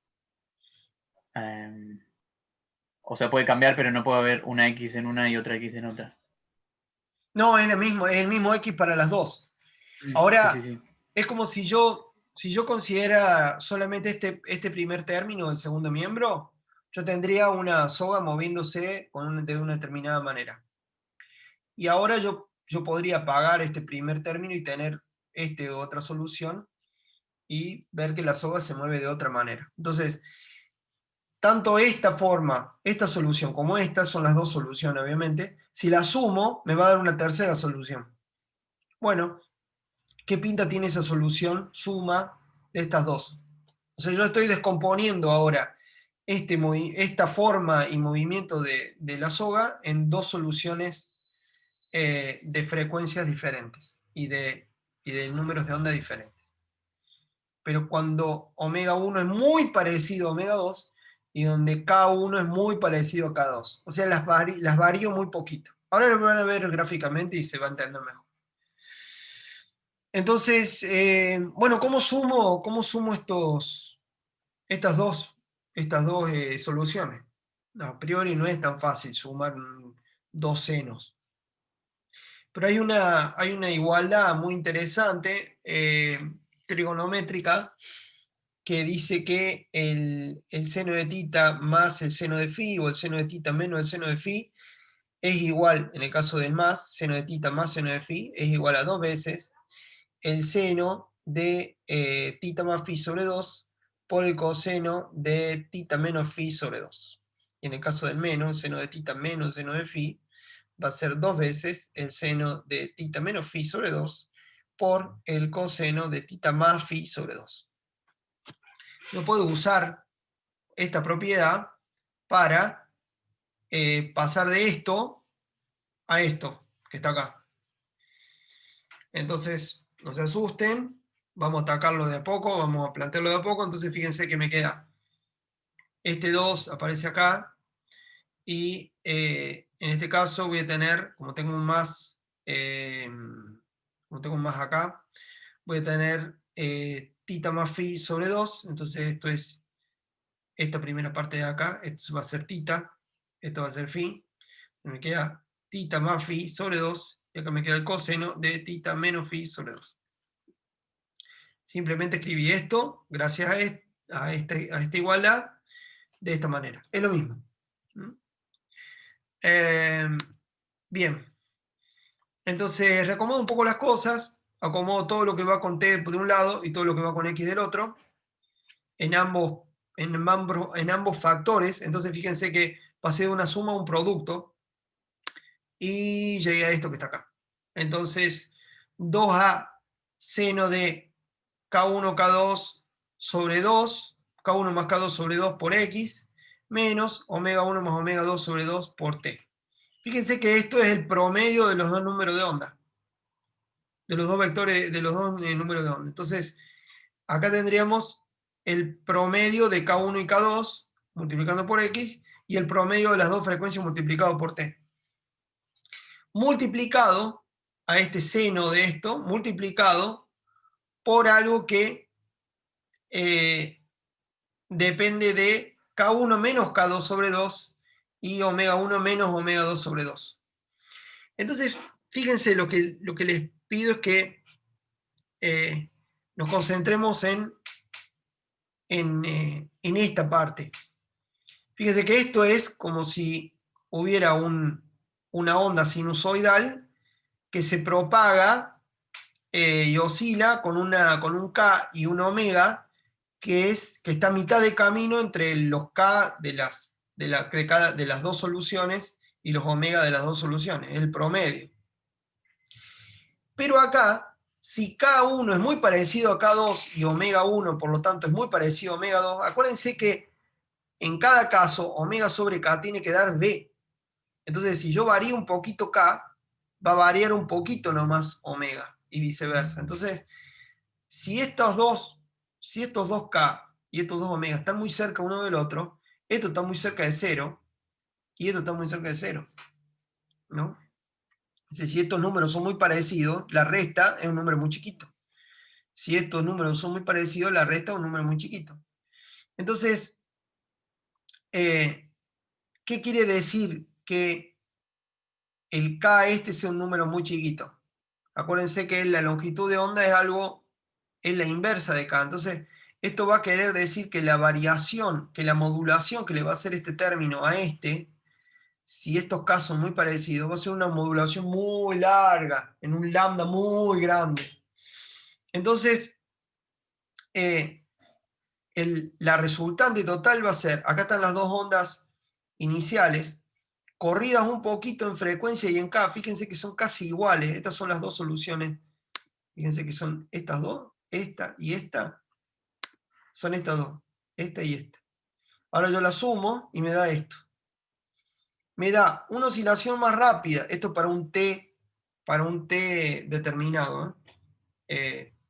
em, o sea, puede cambiar, pero no puede haber una X en una y otra X en otra. No, es el mismo X para las dos. Sí, sí, Ahora, sí. es como si yo considera solamente este primer término, el segundo miembro, yo tendría una soga moviéndose de una determinada manera. Y ahora yo podría apagar este primer término y tener otra solución y ver que la soga se mueve de otra manera. Entonces, tanto esta forma, esta solución, como esta, son las dos soluciones, obviamente. Si la sumo, me va a dar una tercera solución. Bueno, ¿qué pinta tiene esa solución suma de estas dos? O sea, yo estoy descomponiendo ahora esta forma y movimiento de la soga en dos soluciones de frecuencias diferentes y de números de onda diferentes. Pero cuando omega 1 es muy parecido a omega 2 y donde K1 es muy parecido a K2. O sea, las varío muy poquito. Ahora lo van a ver gráficamente y se va a entender mejor. Entonces, bueno, ¿cómo sumo estas dos soluciones? No, a priori no es tan fácil sumar dos senos. Pero hay una igualdad muy interesante, trigonométrica, que dice que el seno de tita más el seno de phi o el seno de tita menos el seno de phi es igual, en el caso del más, seno de tita más seno de phi, es igual a dos veces el seno de tita más phi sobre 2 por el coseno de tita menos phi sobre 2. Y en el caso del menos, el seno de tita menos el seno de phi va a ser dos veces el seno de tita menos phi sobre 2 por el coseno de tita más phi sobre 2. Yo puedo usar esta propiedad para pasar de esto a esto que está acá. Entonces, no se asusten, vamos a atacarlo de a poco, vamos a plantearlo de a poco, entonces fíjense que me queda este 2 aparece acá, y en este caso voy a tener, como tengo un más acá, voy a tener tita más phi sobre 2, entonces esto es esta primera parte de acá, esto va a ser tita, esto va a ser phi, me queda tita más phi sobre 2, y acá me queda el coseno de tita menos phi sobre 2. Simplemente escribí esto, gracias a esta igualdad, de esta manera. Es lo mismo. ¿Mm? Bien, entonces reacomodo un poco las cosas, acomodo todo lo que va con t de un lado y todo lo que va con x del otro, en ambos factores. Entonces fíjense que pasé de una suma a un producto y llegué a esto que está acá. Entonces 2a seno de K1, K2 sobre 2, K1 más K2 sobre 2 por X, menos omega 1 más omega 2 sobre 2 por T. Fíjense que esto es el promedio de los dos números de onda, de los dos vectores, de los dos números de onda. Entonces, acá tendríamos el promedio de K1 y K2 multiplicando por X y el promedio de las dos frecuencias multiplicado por T. Multiplicado a este seno de esto, multiplicado por algo que depende de K1 menos K2 sobre 2 y omega 1 menos omega 2 sobre 2. Entonces, fíjense, lo que les pido es que nos concentremos en esta parte. Fíjense que esto es como si hubiera una onda sinusoidal que se propaga y oscila con un K y un omega que está a mitad de camino entre los K de las dos soluciones y los omega de las dos soluciones, el promedio. Pero acá, si K1 es muy parecido a K2 y omega 1, por lo tanto, es muy parecido a omega 2, acuérdense que en cada caso, omega sobre K tiene que dar B. Entonces, si yo varío un poquito K, va a variar un poquito nomás omega y viceversa. Entonces, si si estos dos K y estos dos omega están muy cerca uno del otro, esto está muy cerca de cero y esto está muy cerca de cero, ¿no? Entonces, si estos números son muy parecidos, la resta es un número muy chiquito. Si estos números son muy parecidos, la resta es un número muy chiquito. Entonces, ¿qué quiere decir que el K este sea un número muy chiquito? Acuérdense que la longitud de onda es la inversa de K. Entonces, esto va a querer decir que la variación, que la modulación que le va a hacer este término a este, si estos K son muy parecidos, va a ser una modulación muy larga, en un lambda muy grande. Entonces, la resultante total va a ser, acá están las dos ondas iniciales, corridas un poquito en frecuencia y en K, fíjense que son casi iguales, estas son las dos soluciones, fíjense que son estas dos, esta y esta, son estas dos, esta y esta. Ahora yo la sumo y me da esto. Me da una oscilación más rápida, esto para un T determinado.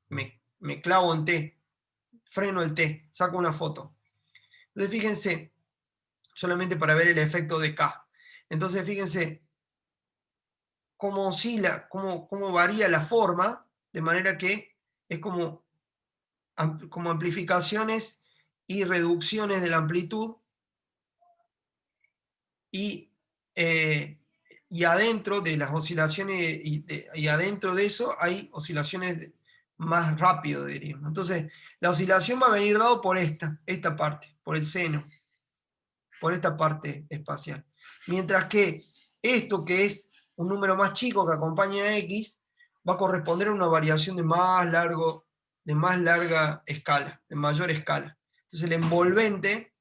Me clavo en T, freno el T, saco una foto. Entonces fíjense, solamente para ver el efecto de K. Entonces fíjense cómo oscila, cómo varía la forma, de manera que es como amplificaciones y reducciones de la amplitud y, y adentro de las oscilaciones y adentro de eso hay oscilaciones más rápido, diríamos. Entonces, la oscilación va a venir dado por esta parte, por el seno, por esta parte espacial. Mientras que esto, que es un número más chico que acompaña a X, va a corresponder a una variación de más larga escala, de mayor escala. Entonces el envolvente,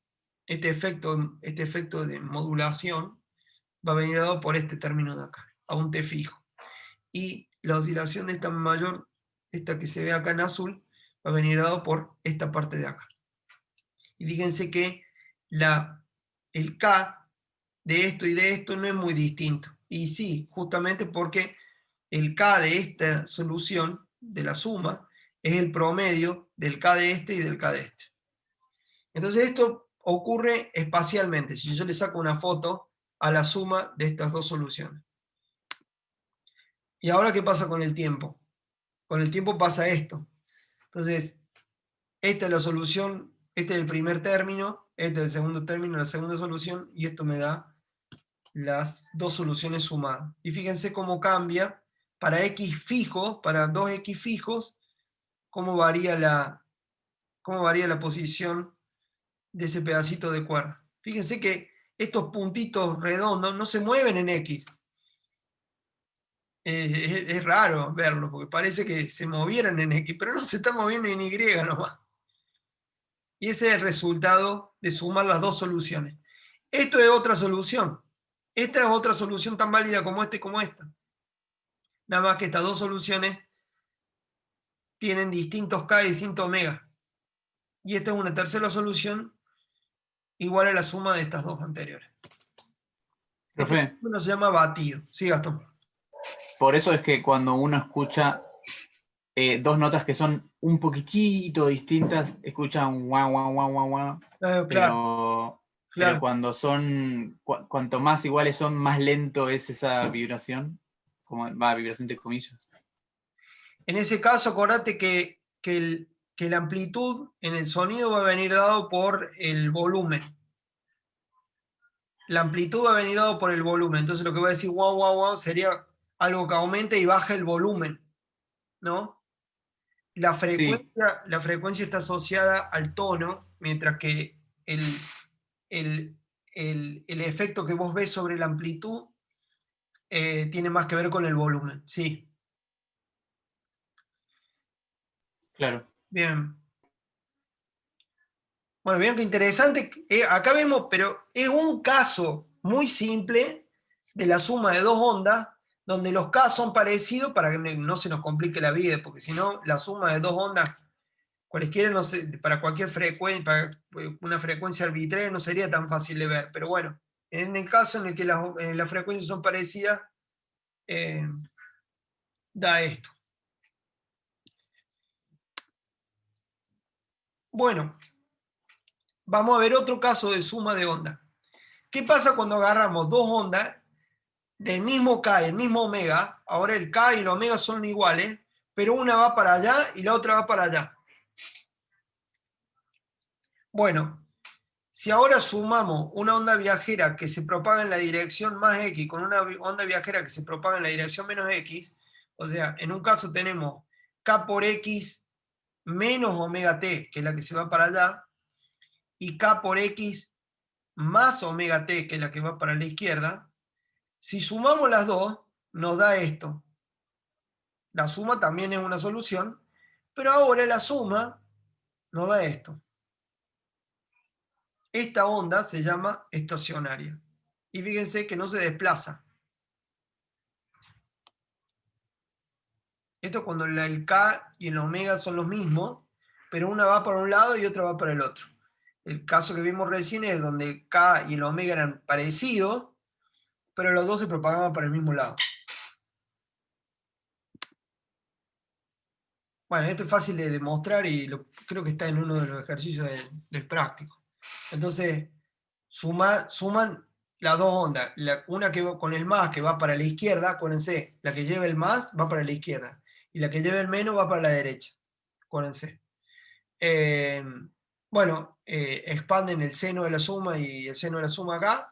este efecto de modulación, va a venir dado por este término de acá, a un T fijo. Y la oscilación de esta mayor, esta que se ve acá en azul, va a venir dado por esta parte de acá. Y fíjense que el K de esto y de esto no es muy distinto. Y sí, justamente porque el K de esta solución, de la suma, es el promedio del K de este y del K de este. Entonces esto ocurre espacialmente, si yo le saco una foto a la suma de estas dos soluciones. ¿Y ahora qué pasa con el tiempo? Con el tiempo pasa esto. Entonces, esta es la solución, este es el primer término, este es el segundo término, la segunda solución, y esto me da las dos soluciones sumadas. Y fíjense cómo cambia para x fijo, para 2x fijos, cómo varía la posición de ese pedacito de cuerda. Fíjense que estos puntitos redondos no se mueven en X. Es raro verlo, porque parece que se movieran en X, pero no se está moviendo en Y nomás. Y ese es el resultado de sumar las dos soluciones. Esto es otra solución. Esta es otra solución tan válida como esta y como esta. Nada más que estas dos soluciones tienen distintos K y distintos omega. Y esta es una tercera solución igual a la suma de estas dos anteriores. Este Profe, fenómeno se llama batido. Sí, Gastón. por eso es que cuando uno escucha dos notas que son un poquitito distintas, escucha un guau, guau, guau, guau, guau. Claro, Pero claro. cuando son, cuanto más iguales son, más lento es esa vibración. Como va, vibración de comillas. En ese caso, acordate que la amplitud en el sonido va a venir dado por el volumen. La amplitud va a venir dado por el volumen. Entonces lo que voy a decir wow, wow, wow sería algo que aumente y baja el volumen, ¿no? Sí, La frecuencia está asociada al tono, mientras que el, el, el efecto que vos ves sobre la amplitud tiene más que ver con el volumen. Sí, claro. bien. Bueno, bien que interesante. Acá vemos, pero es un caso muy simple de la suma de dos ondas, donde los K son parecidos para que no se nos complique la vida, porque si no, la suma de dos ondas, cualquiera, no sé, para cualquier frecuencia, para una frecuencia arbitraria no sería tan fácil de ver. Pero bueno, en el caso en el que las frecuencias son parecidas, eh, da esto. Bueno, vamos a ver otro caso de suma de ondas. ¿Qué pasa cuando agarramos dos ondas del mismo K y el mismo omega? Ahora el K y el omega son iguales, pero una va para allá y la otra va para allá. Bueno, si ahora sumamos una onda viajera que se propaga en la dirección más X con una onda viajera que se propaga en la dirección menos X, o sea, en un caso tenemos K por X menos omega t, que es la que se va para allá, y K por X más omega t, que es la que va para la izquierda. Si sumamos las dos, nos da esto. La suma también es una solución, pero ahora la suma nos da esto. Esta onda se llama estacionaria. Y fíjense que no se desplaza. Esto es cuando el K y el omega son los mismos, pero una va para un lado y otra va para el otro. El caso que vimos recién es donde el K y el omega eran parecidos, pero los dos se propagaban para el mismo lado. Bueno, esto es fácil de demostrar y creo que está en uno de los ejercicios del práctico. Entonces, suman las dos ondas. Una que va con el más que va para la izquierda, acuérdense, la que lleva el más va para la izquierda y la que lleva el menos va para la derecha, acuérdense. Eh, bueno, expanden el seno de la suma y el seno de la suma acá.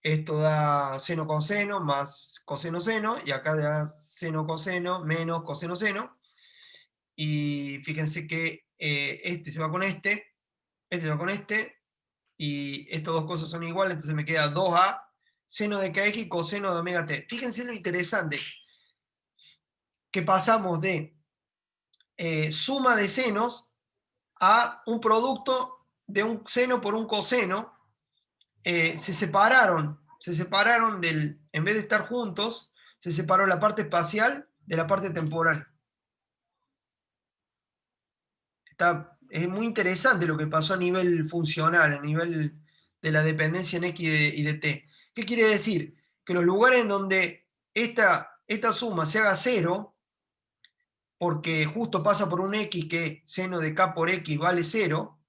Esto da seno coseno más coseno seno y acá da seno coseno menos coseno seno. Y fíjense que este se va con este se va con este, y estas dos cosas son iguales, entonces me queda 2a seno de kx y coseno de omega t. Fíjense lo interesante, que pasamos de suma de senos a un producto de un seno por un coseno. Se separaron en vez de estar juntos, se separó la parte espacial de la parte temporal. Es muy interesante lo que pasó a nivel funcional, a nivel de la dependencia en X y de T. ¿Qué quiere decir? Que los lugares en donde esta suma se haga cero, porque justo pasa por un X que seno de K por X vale cero,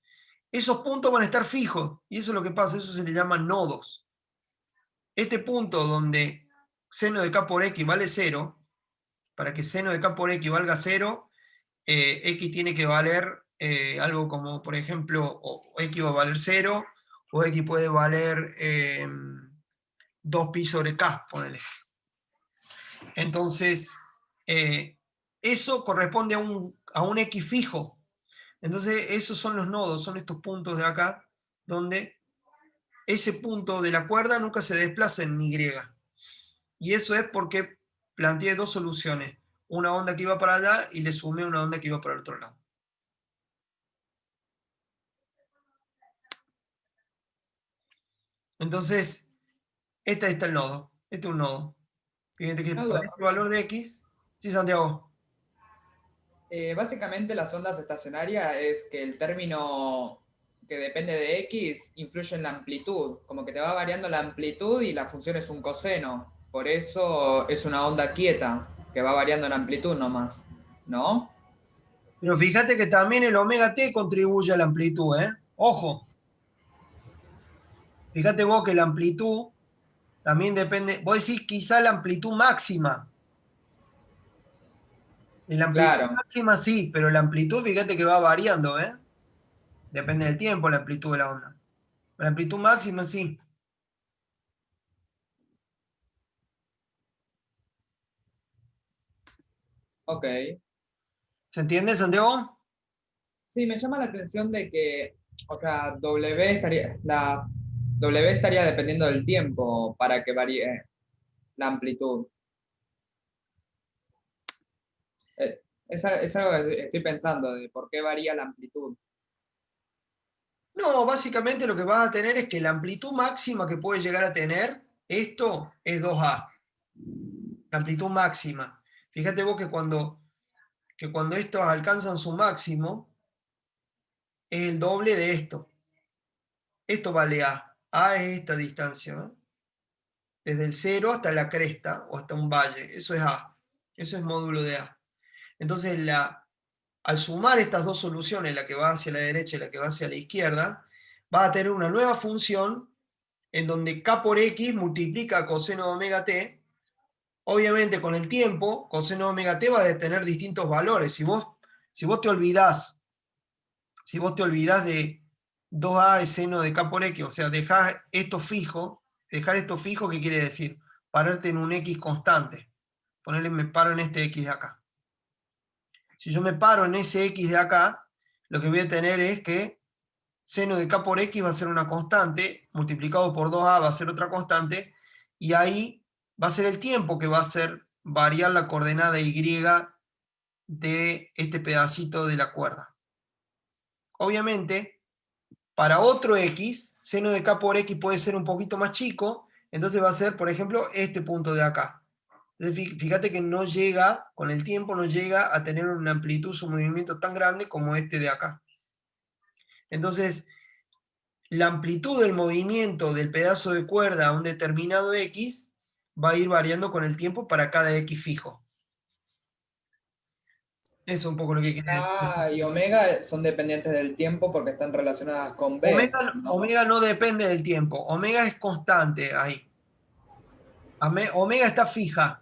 esos puntos van a estar fijos. Y eso es lo que pasa, eso se le llama nodos. Este punto donde seno de K por X vale cero, para que seno de K por X valga cero, X tiene que valer algo como, por ejemplo, X va a valer 0, o X puede valer 2pi sobre K, ponele. Entonces, eso corresponde a un X fijo. Entonces, esos son los nodos, son estos puntos de acá, donde ese punto de la cuerda nunca se desplaza en Y. Y eso es porque planteé dos soluciones. Una onda que iba para allá y le sumé una onda que iba para el otro lado. Entonces, este está el nodo. Este es un nodo. Fíjate que Una para duda. este valor de X, sí, Santiago. Básicamente las ondas estacionarias es que el término que depende de X influye en la amplitud, como que te va variando la amplitud y la función es un coseno. Por eso es una onda quieta, que va variando en amplitud nomás, ¿no? Pero fíjate que también el omega t contribuye a la amplitud, ¿eh? Ojo. Fíjate vos que la amplitud también depende. Vos decís quizá la amplitud máxima. En la amplitud Claro, máxima sí, pero la amplitud fíjate que va variando, ¿eh? Depende del tiempo la amplitud de la onda. La amplitud máxima sí. ok. ¿Se entiende, Santiago? Sí, me llama la atención de que, o sea, W estaría dependiendo del tiempo para que varíe la amplitud. Es algo que estoy pensando, de por qué varía la amplitud. No, básicamente lo que vas a tener es que la amplitud máxima que puede llegar a tener esto es 2A. La amplitud máxima. Fíjate vos que cuando estos alcanzan su máximo, es el doble de esto. Esto vale A. A es esta distancia, ¿no? Desde el 0 hasta la cresta o hasta un valle. Eso es A. Eso es módulo de A. Entonces, al sumar estas dos soluciones, la que va hacia la derecha y la que va hacia la izquierda, va a tener una nueva función en donde K por X multiplica coseno de omega t. Obviamente, con el tiempo, coseno de omega t va a tener distintos valores. Si vos te olvidás de 2A es seno de K por X, o sea, dejar esto fijo, ¿qué quiere decir? Pararte en un X constante. Ponerle, me paro en este X de acá. Si yo me paro en ese X de acá, lo que voy a tener es que seno de K por X va a ser una constante, multiplicado por 2A va a ser otra constante, y ahí va a ser el tiempo que va a hacer variar la coordenada Y de este pedacito de la cuerda. Obviamente, para otro X, seno de K por X puede ser un poquito más chico, entonces va a ser, por ejemplo, este punto de acá. Entonces, fíjate que no llega, con el tiempo no llega a tener una amplitud, su movimiento tan grande como este de acá. Entonces, la amplitud del movimiento del pedazo de cuerda a un determinado X va a ir variando con el tiempo para cada X fijo. Eso es un poco lo que quiere decir. A y omega son dependientes del tiempo porque están relacionadas con B, ¿no? Omega no depende del tiempo, omega es constante ahí. Omega está fija,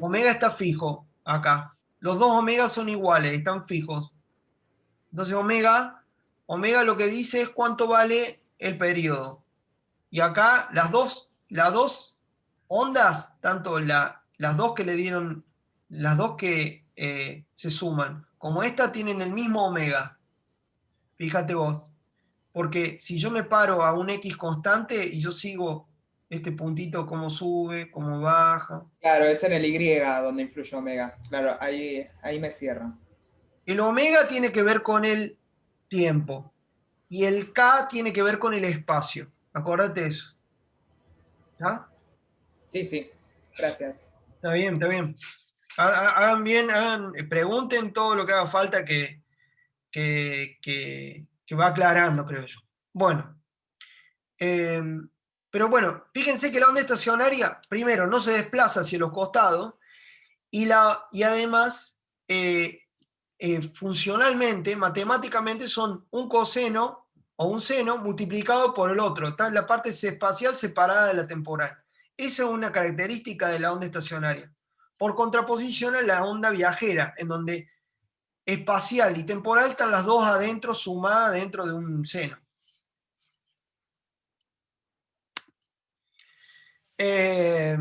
omega está fijo acá. Los dos omegas son iguales, están fijos. Entonces omega lo que dice es cuánto vale el periodo. Y acá las dos ondas, tanto las dos que le dieron, las dos que se suman, como esta tienen el mismo omega. Fíjate vos. Porque si yo me paro a un X constante y yo sigo este puntito cómo sube, cómo baja. Claro, es en el Y donde influye omega. Claro, ahí me cierra. El omega tiene que ver con el tiempo y el K tiene que ver con el espacio. Acordate eso. ¿Ah? Sí, sí, gracias. Está bien, está bien. Hagan bien, pregunten todo lo que haga falta que va aclarando, creo yo. Bueno, pero bueno, fíjense que la onda estacionaria, primero, no se desplaza hacia los costados y además, funcionalmente, matemáticamente, son un coseno o un seno multiplicado por el otro. Está la parte espacial separada de la temporal. Esa es una característica de la onda estacionaria. Por contraposición a la onda viajera, en donde espacial y temporal están las dos adentro, sumadas dentro de un seno. Eh,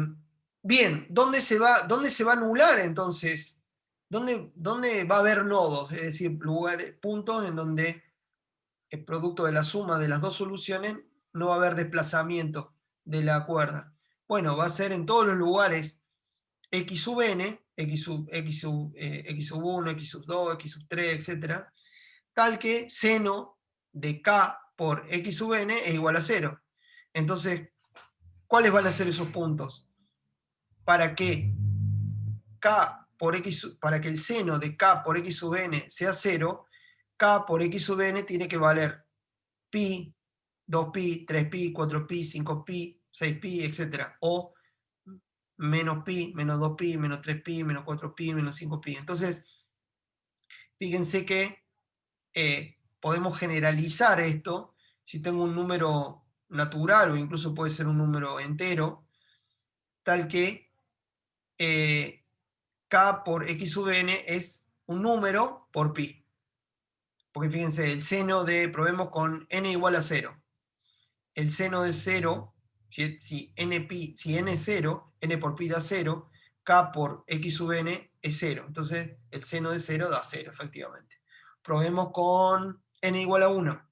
Bien, dónde se va a anular entonces? ¿Dónde va a haber nodos? Es decir, lugares, puntos en donde el producto de la suma de las dos soluciones no va a haber desplazamiento de la cuerda? Bueno, va a ser en todos los lugares x sub n, x sub 1, x sub 2, x sub 3, etc. Tal que seno de k por x sub n es igual a 0. Entonces, ¿cuáles van a ser esos puntos? Para que para que el seno de k por x sub n sea 0, k por x sub n tiene que valer pi, 2pi, 3pi, 4pi, 5pi, 6pi, etc. O menos pi, menos 2pi, menos 3pi, menos 4pi, menos 5pi. Entonces, fíjense que podemos generalizar esto. Si tengo un número natural o incluso puede ser un número entero, tal que k por x sub n es un número por pi. Porque fíjense, el seno de, probemos con n igual a 0. El seno de 0, si n es 0, n por pi da 0, k por x sub n es 0. Entonces el seno de 0 da 0, efectivamente. Probemos con n igual a 1.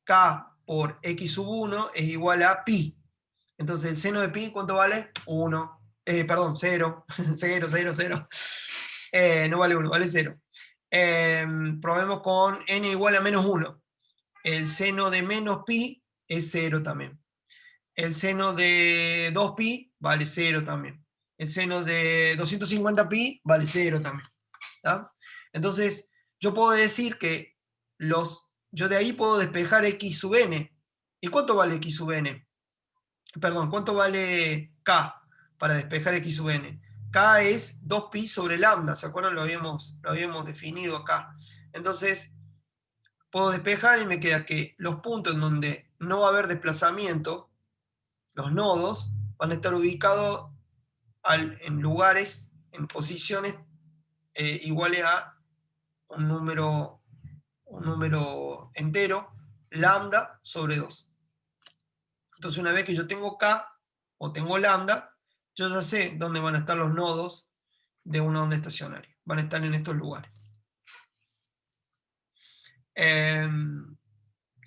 K por x sub 1 es igual a pi. Entonces el seno de pi, ¿cuánto vale? 1. Perdón, 0. 0, 0, 0. No vale 1, vale 0. Probemos con n igual a menos 1. El seno de menos pi es 0 también. El seno de 2pi vale 0 también. El seno de 250pi vale 0 también. ¿Tá? Entonces, yo puedo decir que yo de ahí puedo despejar x sub n. ¿Y cuánto vale x sub n? Perdón, ¿cuánto vale k para despejar x sub n? K es 2pi sobre lambda, ¿se acuerdan? Lo habíamos definido acá. Entonces, puedo despejar y me queda que los puntos en donde no va a haber desplazamiento, los nodos, van a estar ubicados en lugares, en posiciones iguales a un número entero, lambda sobre 2. Entonces, una vez que yo tengo k o tengo lambda, yo ya sé dónde van a estar los nodos de una onda estacionaria. Van a estar en estos lugares.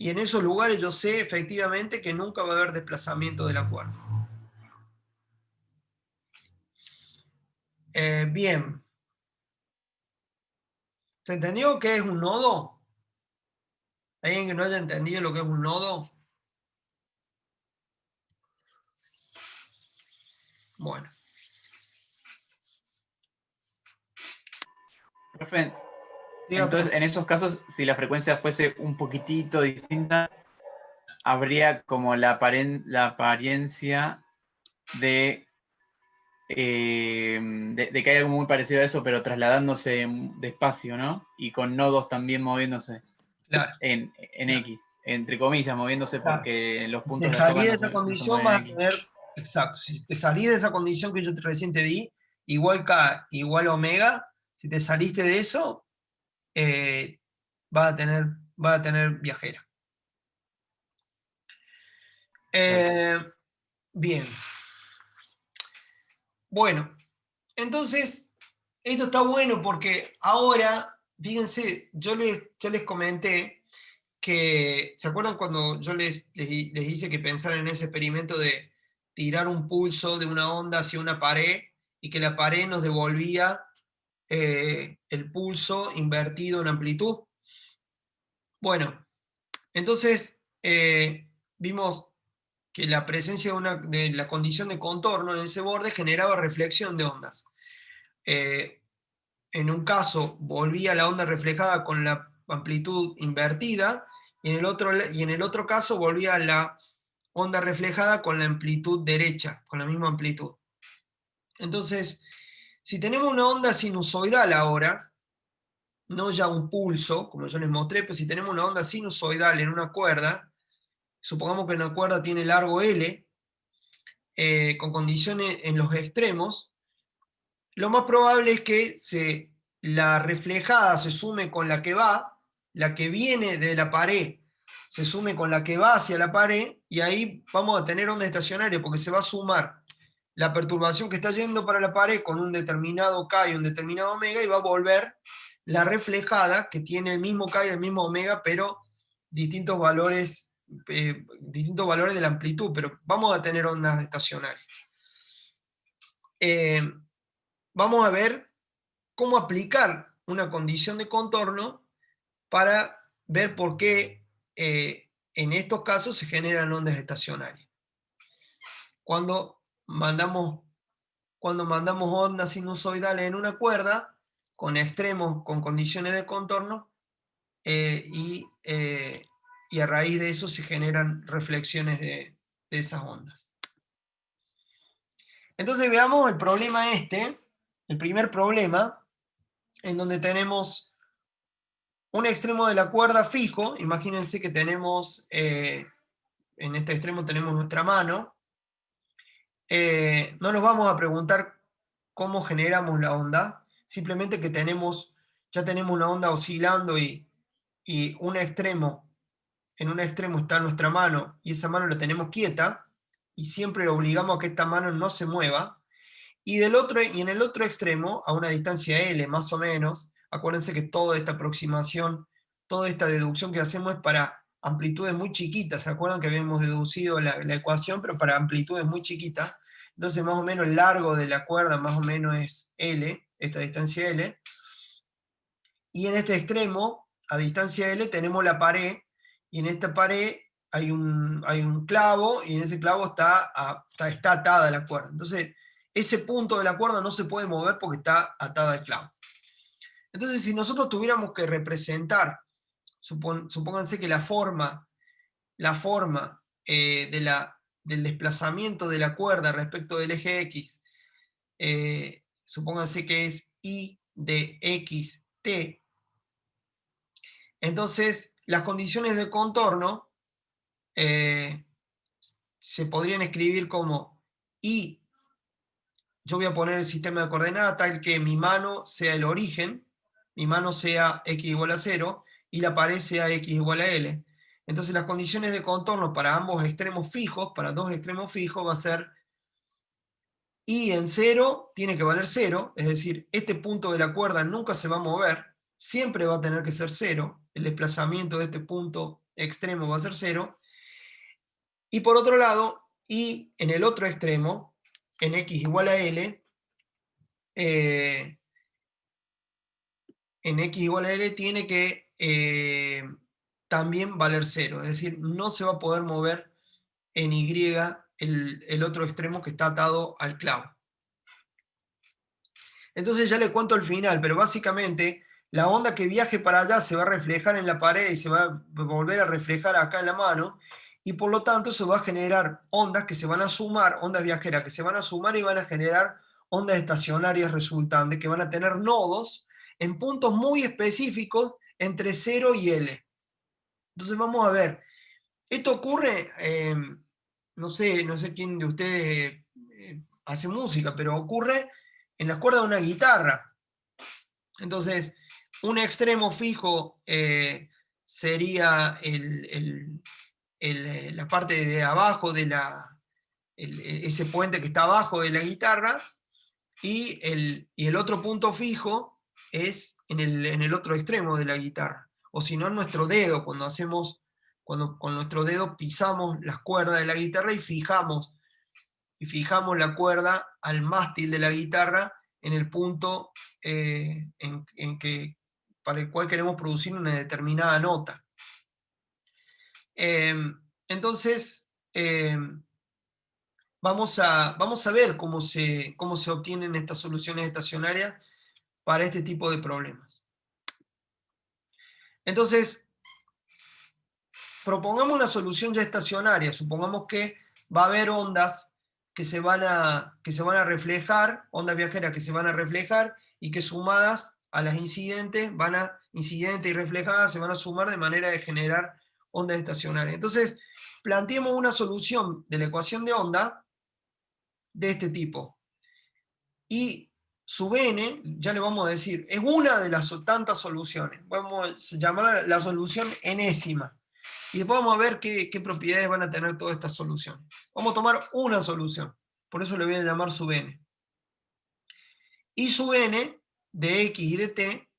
Y en esos lugares yo sé efectivamente que nunca va a haber desplazamiento de la cuerda. Bien. ¿Se entendió qué es un nodo? ¿Hay alguien que no haya entendido lo que es un nodo? Bueno. Profe, Diga, entonces en esos casos, si la frecuencia fuese un poquitito distinta, habría como la apariencia de que hay algo muy parecido a eso, pero trasladándose despacio, ¿no? Y con nodos también moviéndose claro, en X, entre comillas, moviéndose claro. porque los Si puntos te de arroba salís de no esa se condición, mueven vas en a X. tener. Exacto. Si te salís de esa condición que yo recién te di, igual K igual omega, si te saliste de eso, vas a tener viajera. Bien. Bueno, entonces, esto está bueno porque ahora, fíjense, yo les comenté que, ¿se acuerdan cuando yo les hice que pensaran en ese experimento de tirar un pulso de una onda hacia una pared y que la pared nos devolvía el pulso invertido en amplitud? Bueno, entonces vimos que la presencia de la condición de contorno en ese borde generaba reflexión de ondas. En un caso volvía la onda reflejada con la amplitud invertida y en el otro caso volvía la onda reflejada con la amplitud derecha, con la misma amplitud. Entonces, si tenemos una onda sinusoidal ahora, no ya un pulso, como yo les mostré, pero si tenemos una onda sinusoidal en una cuerda, supongamos que una cuerda tiene largo L, con condiciones en los extremos, lo más probable es que la reflejada se sume con la que va, la que viene de la pared se sume con la que va hacia la pared, y ahí vamos a tener onda estacionaria, porque se va a sumar la perturbación que está yendo para la pared con un determinado K y un determinado omega, y va a volver la reflejada, que tiene el mismo K y el mismo omega, pero distintos valores distintos valores de la amplitud, pero vamos a tener ondas estacionarias. Vamos a ver cómo aplicar una condición de contorno para ver por qué en estos casos se generan ondas estacionarias. Cuando mandamos ondas sinusoidales en una cuerda, con extremos, con condiciones de contorno, y a raíz de eso se generan reflexiones de esas ondas. Entonces veamos el problema el primer problema, en donde tenemos un extremo de la cuerda fijo. Imagínense que tenemos, en este extremo tenemos nuestra mano. No nos vamos a preguntar cómo generamos la onda, simplemente que ya tenemos una onda oscilando y en un extremo está nuestra mano y esa mano la tenemos quieta y siempre obligamos a que esta mano no se mueva. Y en el otro extremo, a una distancia L más o menos, acuérdense que toda esta aproximación, toda esta deducción que hacemos es para amplitudes muy chiquitas. ¿Se acuerdan que habíamos deducido la ecuación, pero para amplitudes muy chiquitas? Entonces más o menos el largo de la cuerda más o menos es L, esta distancia L. Y en este extremo, a distancia L, tenemos la pared, y en esta pared hay un clavo, y en ese clavo está atada la cuerda. Entonces, ese punto de la cuerda no se puede mover porque está atada al clavo. Entonces, si nosotros tuviéramos que representar, supónganse que la forma del desplazamiento de la cuerda respecto del eje X, supónganse que es I de xt, entonces las condiciones de contorno se podrían escribir como I. Yo voy a poner el sistema de coordenadas tal que mi mano sea el origen, mi mano sea x igual a 0 y la pared sea x igual a L. Entonces las condiciones de contorno para ambos extremos fijos, para dos extremos fijos, va a ser I en 0 tiene que valer 0, es decir, este punto de la cuerda nunca se va a mover, siempre va a tener que ser 0, el desplazamiento de este punto extremo va a ser 0. Y por otro lado, I en el otro extremo, en x igual a L, en x igual a L tiene que también valer 0, es decir, no se va a poder mover en Y el otro extremo que está atado al clavo. Entonces ya le cuento al final, pero básicamente la onda que viaje para allá se va a reflejar en la pared y se va a volver a reflejar acá en la mano, y por lo tanto eso va a generar ondas que se van a sumar, ondas viajeras que se van a sumar y van a generar ondas estacionarias resultantes que van a tener nodos en puntos muy específicos entre 0 y L. Entonces vamos a ver, esto ocurre, no sé quién de ustedes hace música, pero ocurre en la cuerda de una guitarra. Entonces, un extremo fijo sería la parte de abajo de ese puente que está abajo de la guitarra, y el otro punto fijo es en el otro extremo de la guitarra. O si no, en nuestro dedo, cuando con nuestro dedo pisamos las cuerdas de la guitarra y fijamos la cuerda al mástil de la guitarra en el punto para el cual queremos producir una determinada nota. Entonces, vamos a ver cómo se obtienen estas soluciones estacionarias para este tipo de problemas. Entonces, propongamos una solución ya estacionaria. Supongamos que va a haber ondas que se van a reflejar, ondas viajeras que se van a reflejar y que sumadas a las incidentes y reflejadas se van a sumar de manera de generar ondas estacionarias. Entonces, planteemos una solución de la ecuación de onda de este tipo. Y sub n, ya le vamos a decir, es una de las tantas soluciones. Vamos a llamarla la solución enésima. Y después vamos a ver qué propiedades van a tener todas estas soluciones. Vamos a tomar una solución. Por eso le voy a llamar sub n. Y sub n de x y de t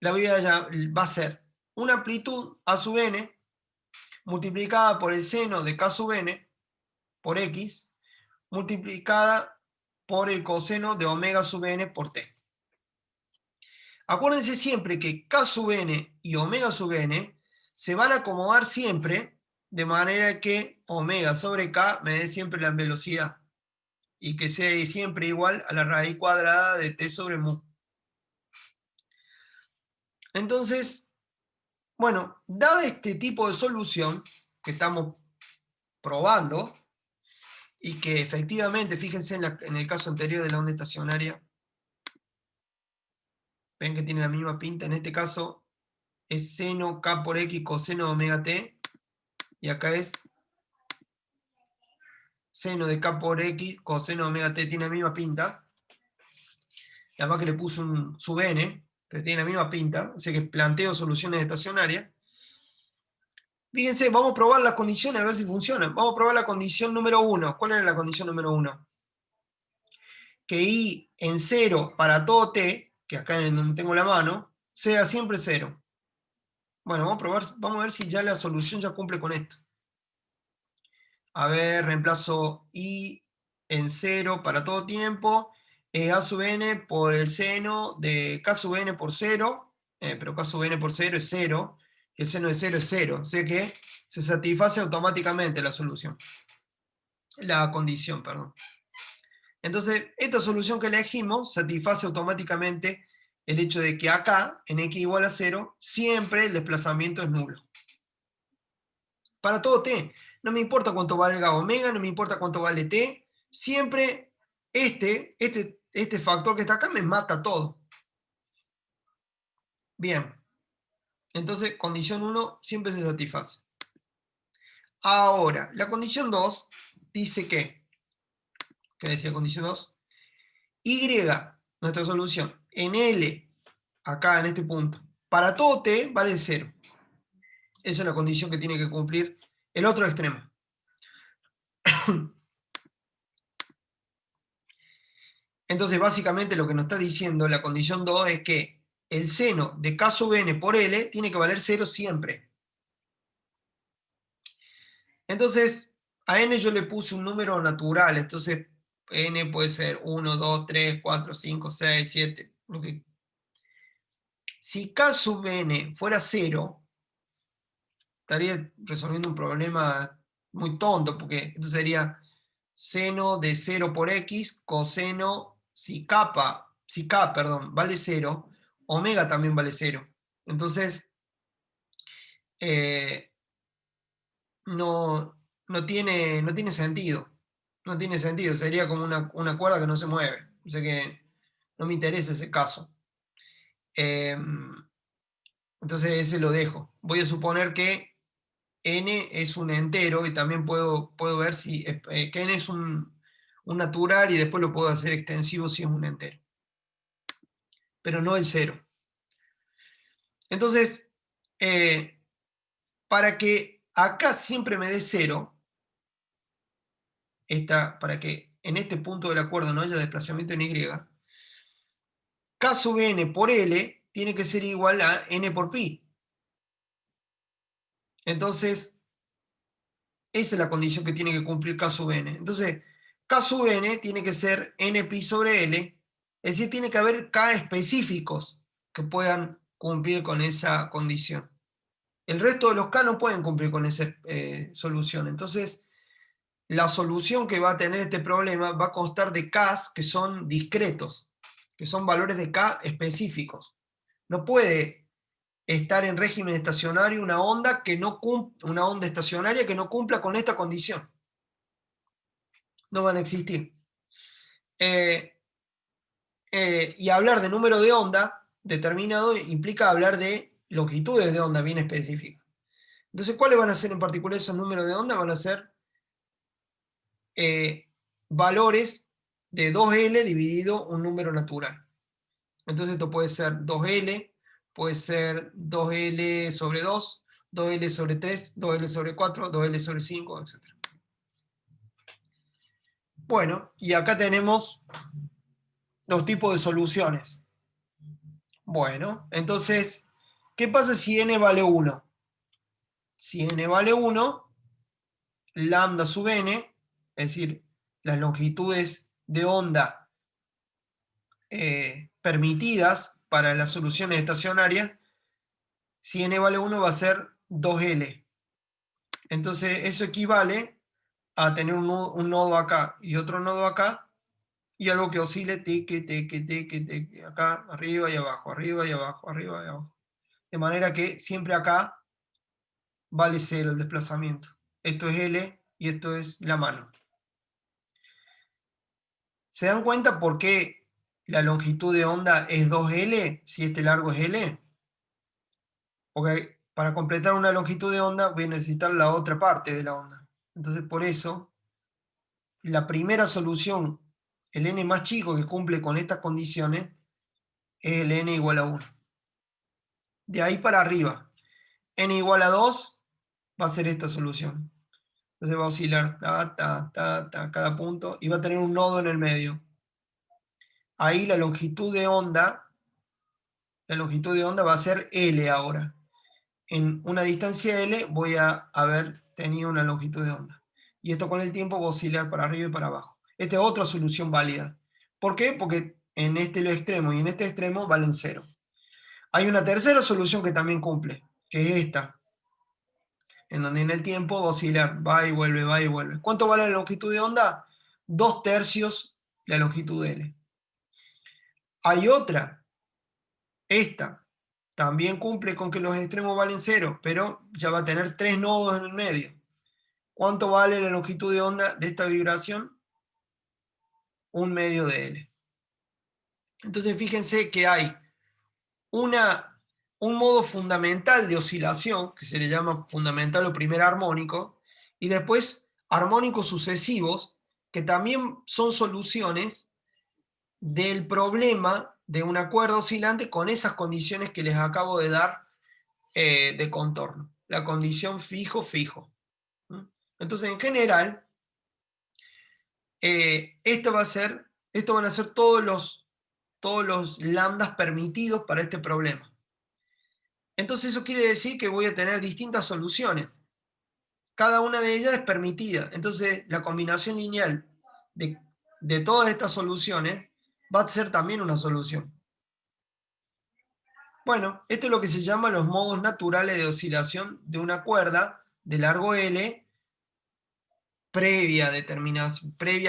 va a ser una amplitud a sub n multiplicada por el seno de K sub n por X, multiplicada por el coseno de omega sub n por T. Acuérdense siempre que K sub n y omega sub n se van a acomodar siempre de manera que omega sobre K me dé siempre la velocidad y que sea siempre igual a la raíz cuadrada de T sobre mu. Entonces, bueno, dado este tipo de solución que estamos probando y que efectivamente, fíjense en el caso anterior de la onda estacionaria, ven que tiene la misma pinta, en este caso es seno K por X coseno de omega T, y acá es seno de K por X coseno de omega T, tiene la misma pinta, y además que le puse un sub n, pero tiene la misma pinta, así que planteo soluciones estacionarias. Fíjense, vamos a probar las condiciones a ver si funcionan. Vamos a probar la condición número 1. ¿Cuál era la condición número 1? Que I en 0 para todo T, que acá en donde tengo la mano, sea siempre 0. Bueno, vamos a probar, vamos a ver si ya la solución ya cumple con esto. A ver, reemplazo I en 0 para todo tiempo, A sub n por el seno de K sub n por 0, pero K sub n por 0 es 0, y el seno de 0 es 0, o sea que se satisface automáticamente la solución. La condición, perdón. Entonces, esta solución que elegimos satisface automáticamente el hecho de que acá, en x igual a 0, siempre el desplazamiento es nulo. Para todo t, no me importa cuánto valga omega, no me importa cuánto vale t, siempre este factor que está acá me mata todo. Bien, entonces condición 1 siempre se satisface. Ahora, la condición 2 dice que, ¿qué decía condición 2? Y, nuestra solución, en L, acá en este punto, para todo t vale 0. Esa es la condición que tiene que cumplir el otro extremo. Entonces, básicamente lo que nos está diciendo la condición 2 es que el seno de K sub n por L tiene que valer 0 siempre. Entonces, a n yo le puse un número natural, entonces n puede ser 1, 2, 3, 4, 5, 6, 7. Si K sub n fuera 0, estaría resolviendo un problema muy tonto, porque entonces sería seno de 0 por x, coseno, si K, perdón, vale 0, omega también vale 0. Entonces, no tiene sentido. No tiene sentido, sería como una cuerda que no se mueve. O sea que no me interesa ese caso. Entonces ese lo dejo. Voy a suponer que n es un entero y también puedo ver si que n es un natural y después lo puedo hacer extensivo si es un entero. Pero no el 0. Entonces, para que acá siempre me dé 0, para que en este punto del acuerdo no haya desplazamiento en Y, K sub n por L tiene que ser igual a n por pi. Entonces, esa es la condición que tiene que cumplir K sub n. Entonces, K sub n tiene que ser n pi sobre L, es decir, tiene que haber K específicos que puedan cumplir con esa condición. El resto de los K no pueden cumplir con esa solución. Entonces, la solución que va a tener este problema va a constar de Ks que son discretos, que son valores de K específicos. No puede estar en régimen estacionario una onda estacionaria que no cumpla con esta condición. No van a existir. Y hablar de número de onda determinado implica hablar de longitudes de onda bien específicas. Entonces, ¿cuáles van a ser en particular esos números de onda? Van a ser valores de 2L dividido un número natural. Entonces esto puede ser 2L, puede ser 2L sobre 2, 2L sobre 3, 2L sobre 4, 2L sobre 5, etc. Bueno, y acá tenemos los tipos de soluciones. Bueno, entonces, ¿qué pasa si n vale 1? si n vale 1, lambda sub n, es decir, las longitudes de onda permitidas para las soluciones estacionarias, si n vale 1 va a ser 2L. Entonces eso equivale a tener un nodo acá y otro nodo acá, y algo que oscile tique, tique, tique, tique, acá, arriba y abajo, arriba y abajo, arriba y abajo. De manera que siempre acá vale 0 el desplazamiento. Esto es L y esto es la mano. ¿Se dan cuenta por qué la longitud de onda es 2L si este largo es L? Porque para completar una longitud de onda voy a necesitar la otra parte de la onda. Entonces por eso la primera solución, el n más chico que cumple con estas condiciones, es el n igual a 1. De ahí para arriba, n igual a 2 va a ser esta solución. Entonces va a oscilar cada punto y va a tener un nodo en el medio. Ahí la longitud de onda va a ser L ahora. En una distancia L voy a haber tenido una longitud de onda. Y esto con el tiempo va a oscilar para arriba y para abajo. Esta es otra solución válida. ¿Por qué? Porque en este extremo y en este extremo valen 0. Hay una tercera solución que también cumple, que es esta, en donde en el tiempo va a oscilar, va y vuelve, va y vuelve. ¿Cuánto vale la longitud de onda? 2/3 la longitud de L. Hay otra, esta, también cumple con que los extremos valen 0, pero ya va a tener 3 nodos en el medio. ¿Cuánto vale la longitud de onda de esta vibración? 1/2 de L. Entonces fíjense que hay un modo fundamental de oscilación, que se le llama fundamental o primer armónico, y después armónicos sucesivos, que también son soluciones del problema de una cuerda oscilante con esas condiciones que les acabo de dar de contorno. La condición fijo-fijo. Entonces, en general, esto van a ser todos los lambdas permitidos para este problema. Entonces eso quiere decir que voy a tener distintas soluciones. Cada una de ellas es permitida. Entonces la combinación lineal de todas estas soluciones va a ser también una solución. Bueno, esto es lo que se llama los modos naturales de oscilación de una cuerda de largo L previa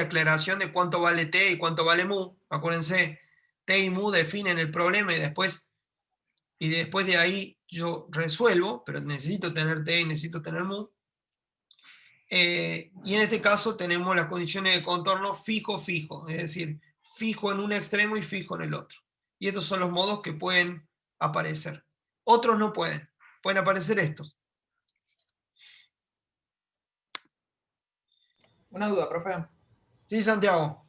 aclaración de cuánto vale T y cuánto vale mu. Acuérdense, T y mu definen el problema y después de ahí yo resuelvo, pero necesito tener T y necesito tener mu. Y en este caso tenemos las condiciones de contorno fijo-fijo, es decir, fijo en un extremo y fijo en el otro. Y estos son los modos que pueden aparecer. Otros no pueden. Pueden aparecer estos. Una duda, profe. Sí, Santiago.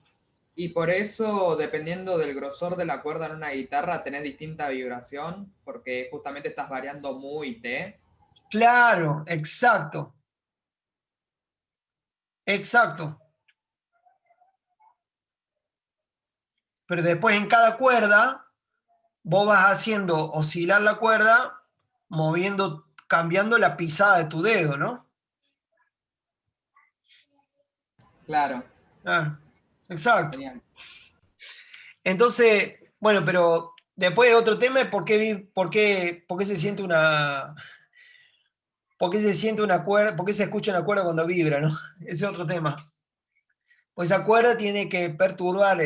Y por eso, dependiendo del grosor de la cuerda en una guitarra, tenés distinta vibración, porque justamente estás variando mu y T. Claro, exacto. Exacto. Pero después en cada cuerda, vos vas haciendo oscilar la cuerda, cambiando la pisada de tu dedo, ¿no? Claro. Ah, exacto. Genial. Entonces, bueno, pero después otro tema es por qué se siente una. ¿Por qué se siente una cuerda? ¿Por qué se escucha una cuerda cuando vibra, no? Ese es otro tema. Pues esa cuerda tiene que perturbar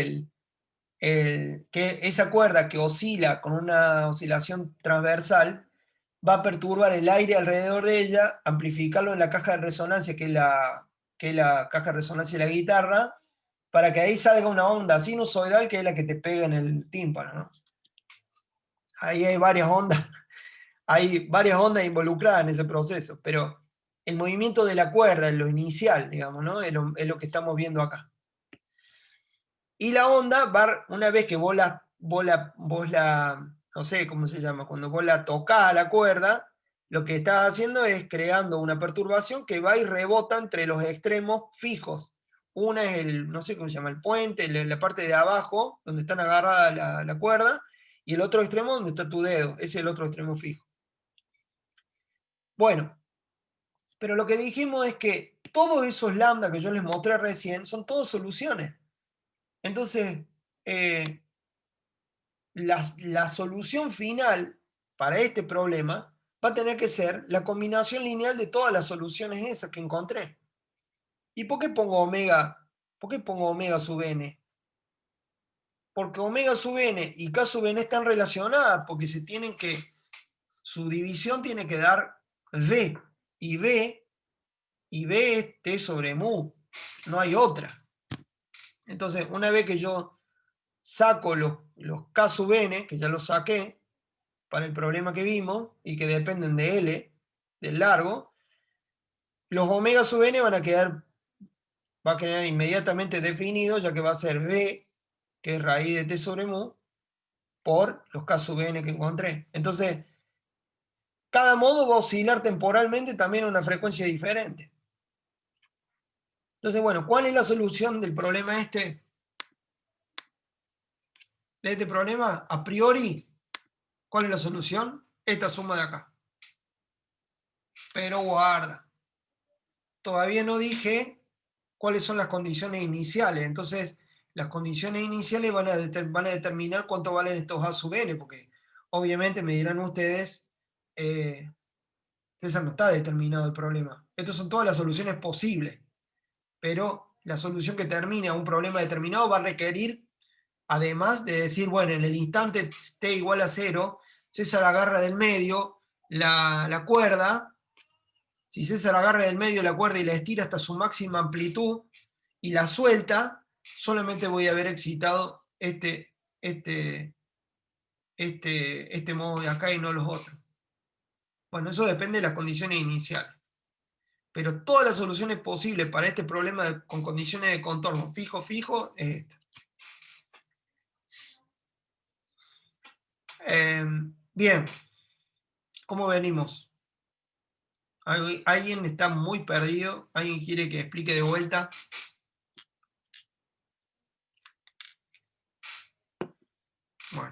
que esa cuerda que oscila con una oscilación transversal va a perturbar el aire alrededor de ella, amplificarlo en la caja de resonancia, que es la caja de resonancia de la guitarra, para que ahí salga una onda sinusoidal que es la que te pega en el tímpano, ¿no? Ahí hay varias ondas involucradas en ese proceso, pero el movimiento de la cuerda es lo inicial, digamos, ¿no? Es lo que estamos viendo acá. Y la onda, una vez que vos la, no sé cómo se llama, cuando vos la tocás a la cuerda, lo que estás haciendo es creando una perturbación que va y rebota entre los extremos fijos. Una es no sé cómo se llama, el puente, la parte de abajo, donde están agarradas la cuerda, y el otro extremo donde está tu dedo, ese es el otro extremo fijo. Bueno, Pero lo que dijimos es que todos esos lambda que yo les mostré recién son todas soluciones. Entonces, la solución final para este problema va a tener que ser la combinación lineal de todas las soluciones esas que encontré. ¿Y por qué pongo omega? ¿Por qué pongo omega sub n? Porque omega sub n y k sub n están relacionadas, porque se tienen que, su división tiene que dar v, y v es t sobre mu, no hay otra. Entonces, una vez que yo saco los k sub n, que ya los saqué para el problema que vimos, y que dependen de L, del largo, los omega sub n va a quedar inmediatamente definido, ya que va a ser v, que es raíz de t sobre mu, por los k sub n que encontré. Entonces, cada modo va a oscilar temporalmente también a una frecuencia diferente. Entonces, bueno, ¿cuál es la solución del problema este? De este problema, a priori, ¿cuál es la solución? Esta suma de acá. Pero guarda, todavía no dije cuáles son las condiciones iniciales. Entonces, las condiciones iniciales van a determinar cuánto valen estos A sub n, porque obviamente me dirán ustedes, César, no está determinado el problema. Estas son todas las soluciones posibles, pero la solución que termine a un problema determinado va a requerir, además de decir, bueno, en el instante t igual a 0, César agarra del medio la cuerda. Si César agarra del medio la cuerda y la estira hasta su máxima amplitud y la suelta, solamente voy a haber excitado este modo de acá y no los otros. Bueno, eso depende de las condiciones iniciales. Pero todas las soluciones posibles para este problema con condiciones de contorno fijo, es esta. Bien, ¿cómo venimos? ¿Alguien está muy perdido? ¿Alguien quiere que explique de vuelta? Bueno.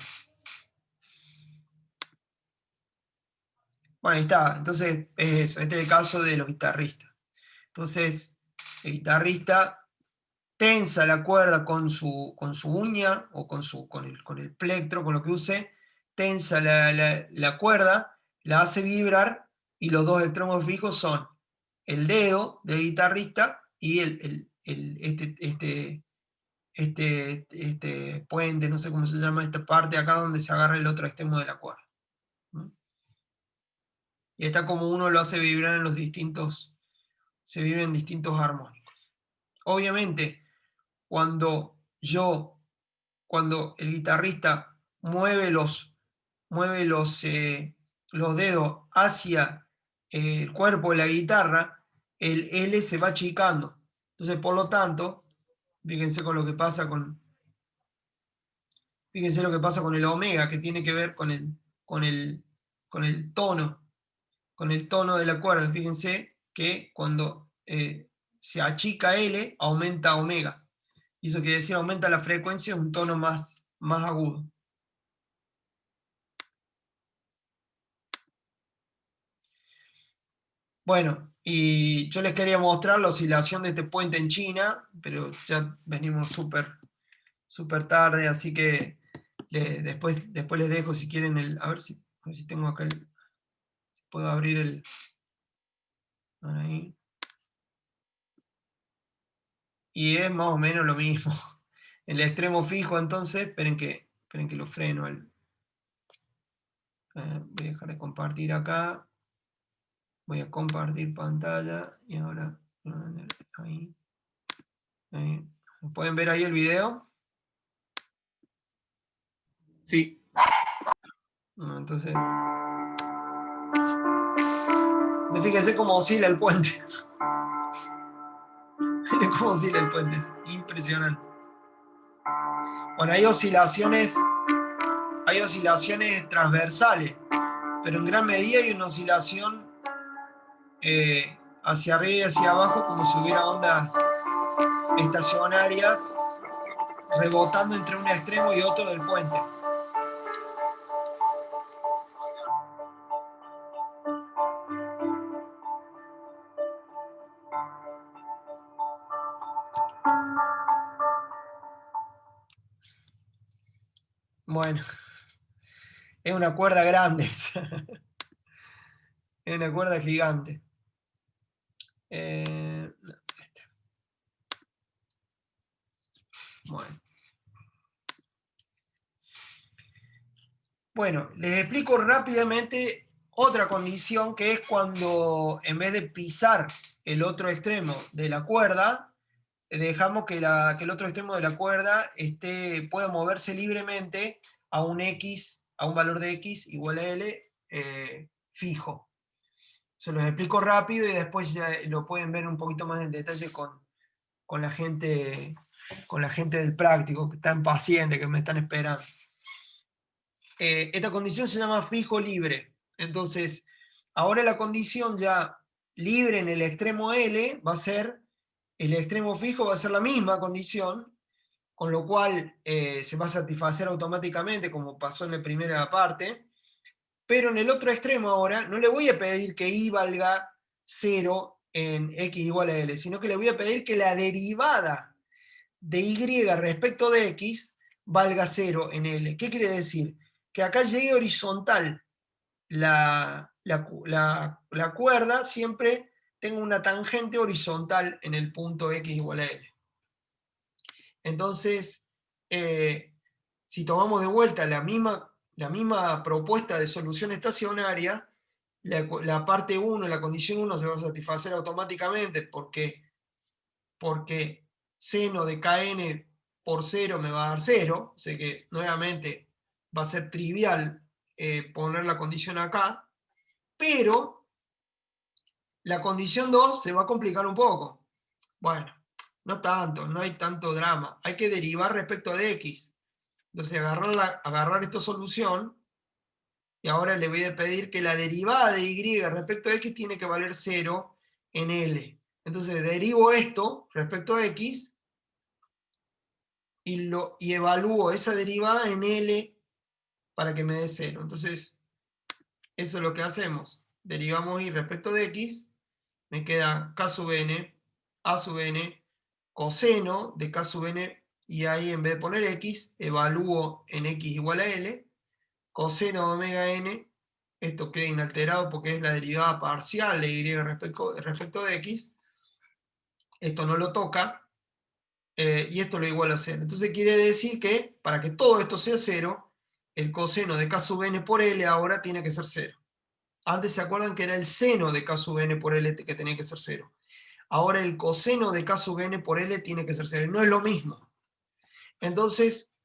Bueno, ahí está. Entonces, es eso. Este es el caso de los guitarristas. Entonces, el guitarrista tensa la cuerda con su uña o con el plectro, con lo que use, tensa la cuerda, la hace vibrar y los dos extremos fijos son el dedo del guitarrista y este puente, no sé cómo se llama, esta parte acá donde se agarra el otro extremo de la cuerda. ¿Mm? Y está como uno lo hace vibrar en se vibran distintos armónicos. Obviamente, cuando el guitarrista mueve los dedos hacia el cuerpo de la guitarra, el L se va achicando. Entonces, por lo tanto, fíjense fíjense lo que pasa con el omega, que tiene que ver con el tono de la cuerda. Fíjense que cuando se achica L, aumenta omega. Y eso quiere decir aumenta la frecuencia, es un tono más agudo. Bueno, y yo les quería mostrar la oscilación de este puente en China, pero ya venimos súper tarde, así que después les dejo si quieren a ver si tengo acá puedo abrir ahí. Y es más o menos lo mismo. El extremo fijo, entonces, esperen que lo freno. Voy a dejar de compartir acá. Voy a compartir pantalla y ahora ahí. ¿Pueden ver ahí el video? Sí. Entonces, fíjense cómo oscila el puente. Miren cómo oscila el puente, es impresionante. Bueno, hay oscilaciones transversales, pero en gran medida hay una oscilación hacia arriba y hacia abajo, como si hubiera ondas estacionarias rebotando entre un extremo y otro del puente. Bueno, es una cuerda grande. Es una cuerda gigante. No, bueno. Bueno, les explico rápidamente otra condición, que es cuando en vez de pisar el otro extremo de la cuerda, dejamos que el otro extremo de la cuerda pueda moverse libremente a un x, a un valor de x igual a L fijo. Se los explico rápido y después ya lo pueden ver un poquito más en detalle con la gente del práctico, que están pacientes, que me están esperando. Esta condición se llama fijo libre. Entonces, ahora la condición ya libre en el extremo L va a ser, el extremo fijo va a ser la misma condición, con lo cual se va a satisfacer automáticamente, como pasó en la primera parte, pero en el otro extremo ahora no le voy a pedir que y valga 0 en x igual a L, sino que le voy a pedir que la derivada de y respecto de x valga 0 en L. ¿Qué quiere decir? Que acá llegue horizontal la cuerda, siempre tengo una tangente horizontal en el punto x igual a L. Entonces, si tomamos de vuelta la misma propuesta de solución estacionaria, la parte 1, la condición 1 se va a satisfacer automáticamente porque seno de kn por 0 me va a dar 0, o sea que nuevamente va a ser trivial poner la condición acá, pero la condición 2 se va a complicar un poco. Bueno, no tanto, no hay tanto drama. Hay que derivar respecto de x. Entonces agarrar esta solución y ahora le voy a pedir que la derivada de y respecto a x tiene que valer 0 en L. Entonces derivo esto respecto a x y evalúo esa derivada en L para que me dé 0. Entonces, eso es lo que hacemos. Derivamos y respecto de x, me queda k sub n, a sub n, coseno de k sub n, y ahí en vez de poner x, evalúo en x igual a L, coseno de omega n, esto queda inalterado porque es la derivada parcial de y respecto de x, esto no lo toca, y esto lo iguala a 0. Entonces quiere decir que para que todo esto sea 0, el coseno de k sub n por L ahora tiene que ser 0. Antes se acuerdan que era el seno de k sub n por L que tenía que ser 0. Ahora el coseno de k sub n por L tiene que ser 0. No es lo mismo. Entonces,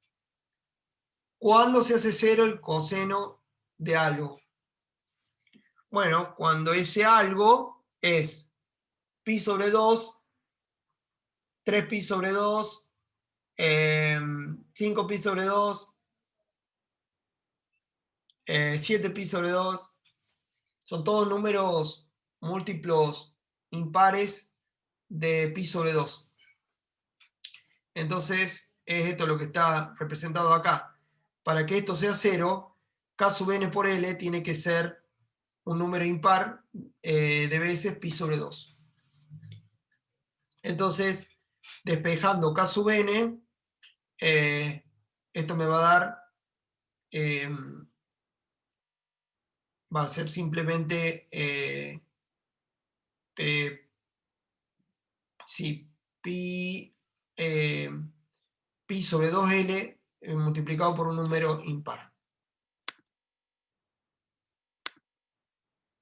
¿cuándo se hace 0 el coseno de algo? Bueno, cuando ese algo es pi sobre 2, 3pi sobre 2, 5pi sobre 2, 7pi sobre 2, son todos números múltiplos impares de pi sobre 2. Entonces, es esto lo que está representado acá. Para que esto sea 0, k sub n por L tiene que ser un número impar de veces pi sobre 2. Entonces, despejando k sub n, esto me va a dar, va a ser simplemente, si pi, pi sobre 2L multiplicado por un número impar.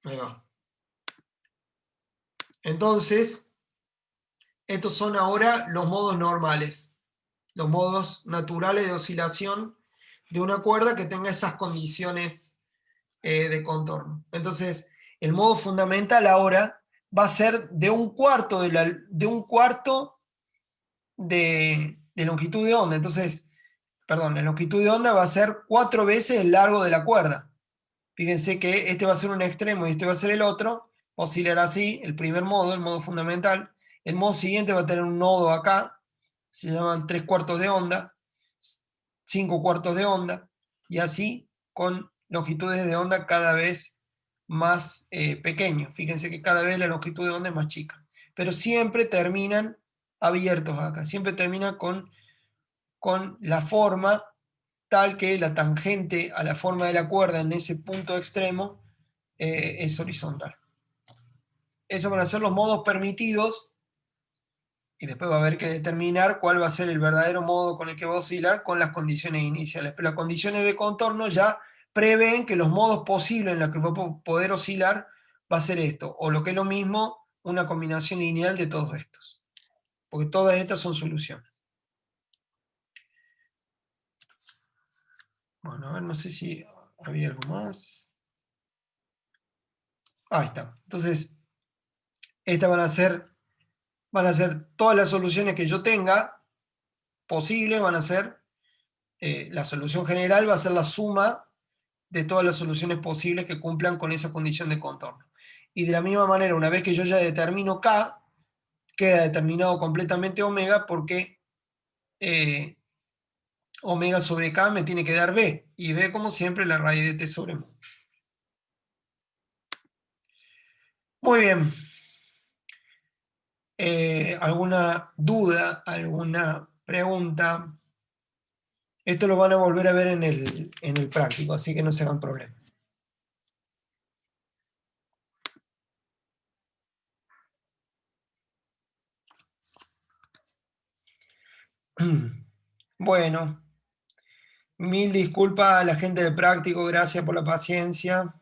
Ahí va. Entonces, estos son ahora los modos normales, los modos naturales de oscilación de una cuerda que tenga esas condiciones de contorno. Entonces, el modo fundamental ahora va a ser de un cuarto de longitud de onda. Entonces, perdón, la longitud de onda va a ser 4 veces el largo de la cuerda. Fíjense que este va a ser un extremo y este va a ser el otro. Oscilará así, el primer modo, el modo fundamental. El modo siguiente va a tener un nodo acá, se llaman 3/4 de onda, 5/4 de onda, y así con longitudes de onda cada vez más pequeños. Fíjense que cada vez la longitud de onda es más chica. Pero siempre terminan abiertos acá, siempre termina con la forma tal que la tangente a la forma de la cuerda en ese punto extremo es horizontal. Esos van a ser los modos permitidos, y después va a haber que determinar cuál va a ser el verdadero modo con el que va a oscilar con las condiciones iniciales. Pero las condiciones de contorno ya prevén que los modos posibles en los que va a poder oscilar va a ser esto, o lo que es lo mismo, una combinación lineal de todos estos. Porque todas estas son soluciones. Bueno, a ver, no sé si había algo más. Ahí está. Entonces, estas van a ser todas las soluciones que yo tenga posibles, van a ser, la solución general va a ser la suma de todas las soluciones posibles que cumplan con esa condición de contorno. Y de la misma manera, una vez que yo ya determino K, queda determinado completamente omega, porque omega sobre K me tiene que dar B, y B, como siempre, la raíz de T sobre mu. Muy bien. ¿Alguna duda, alguna pregunta? Esto lo van a volver a ver en el práctico, así que no se hagan problema. Bueno, mil disculpas a la gente del práctico, gracias por la paciencia.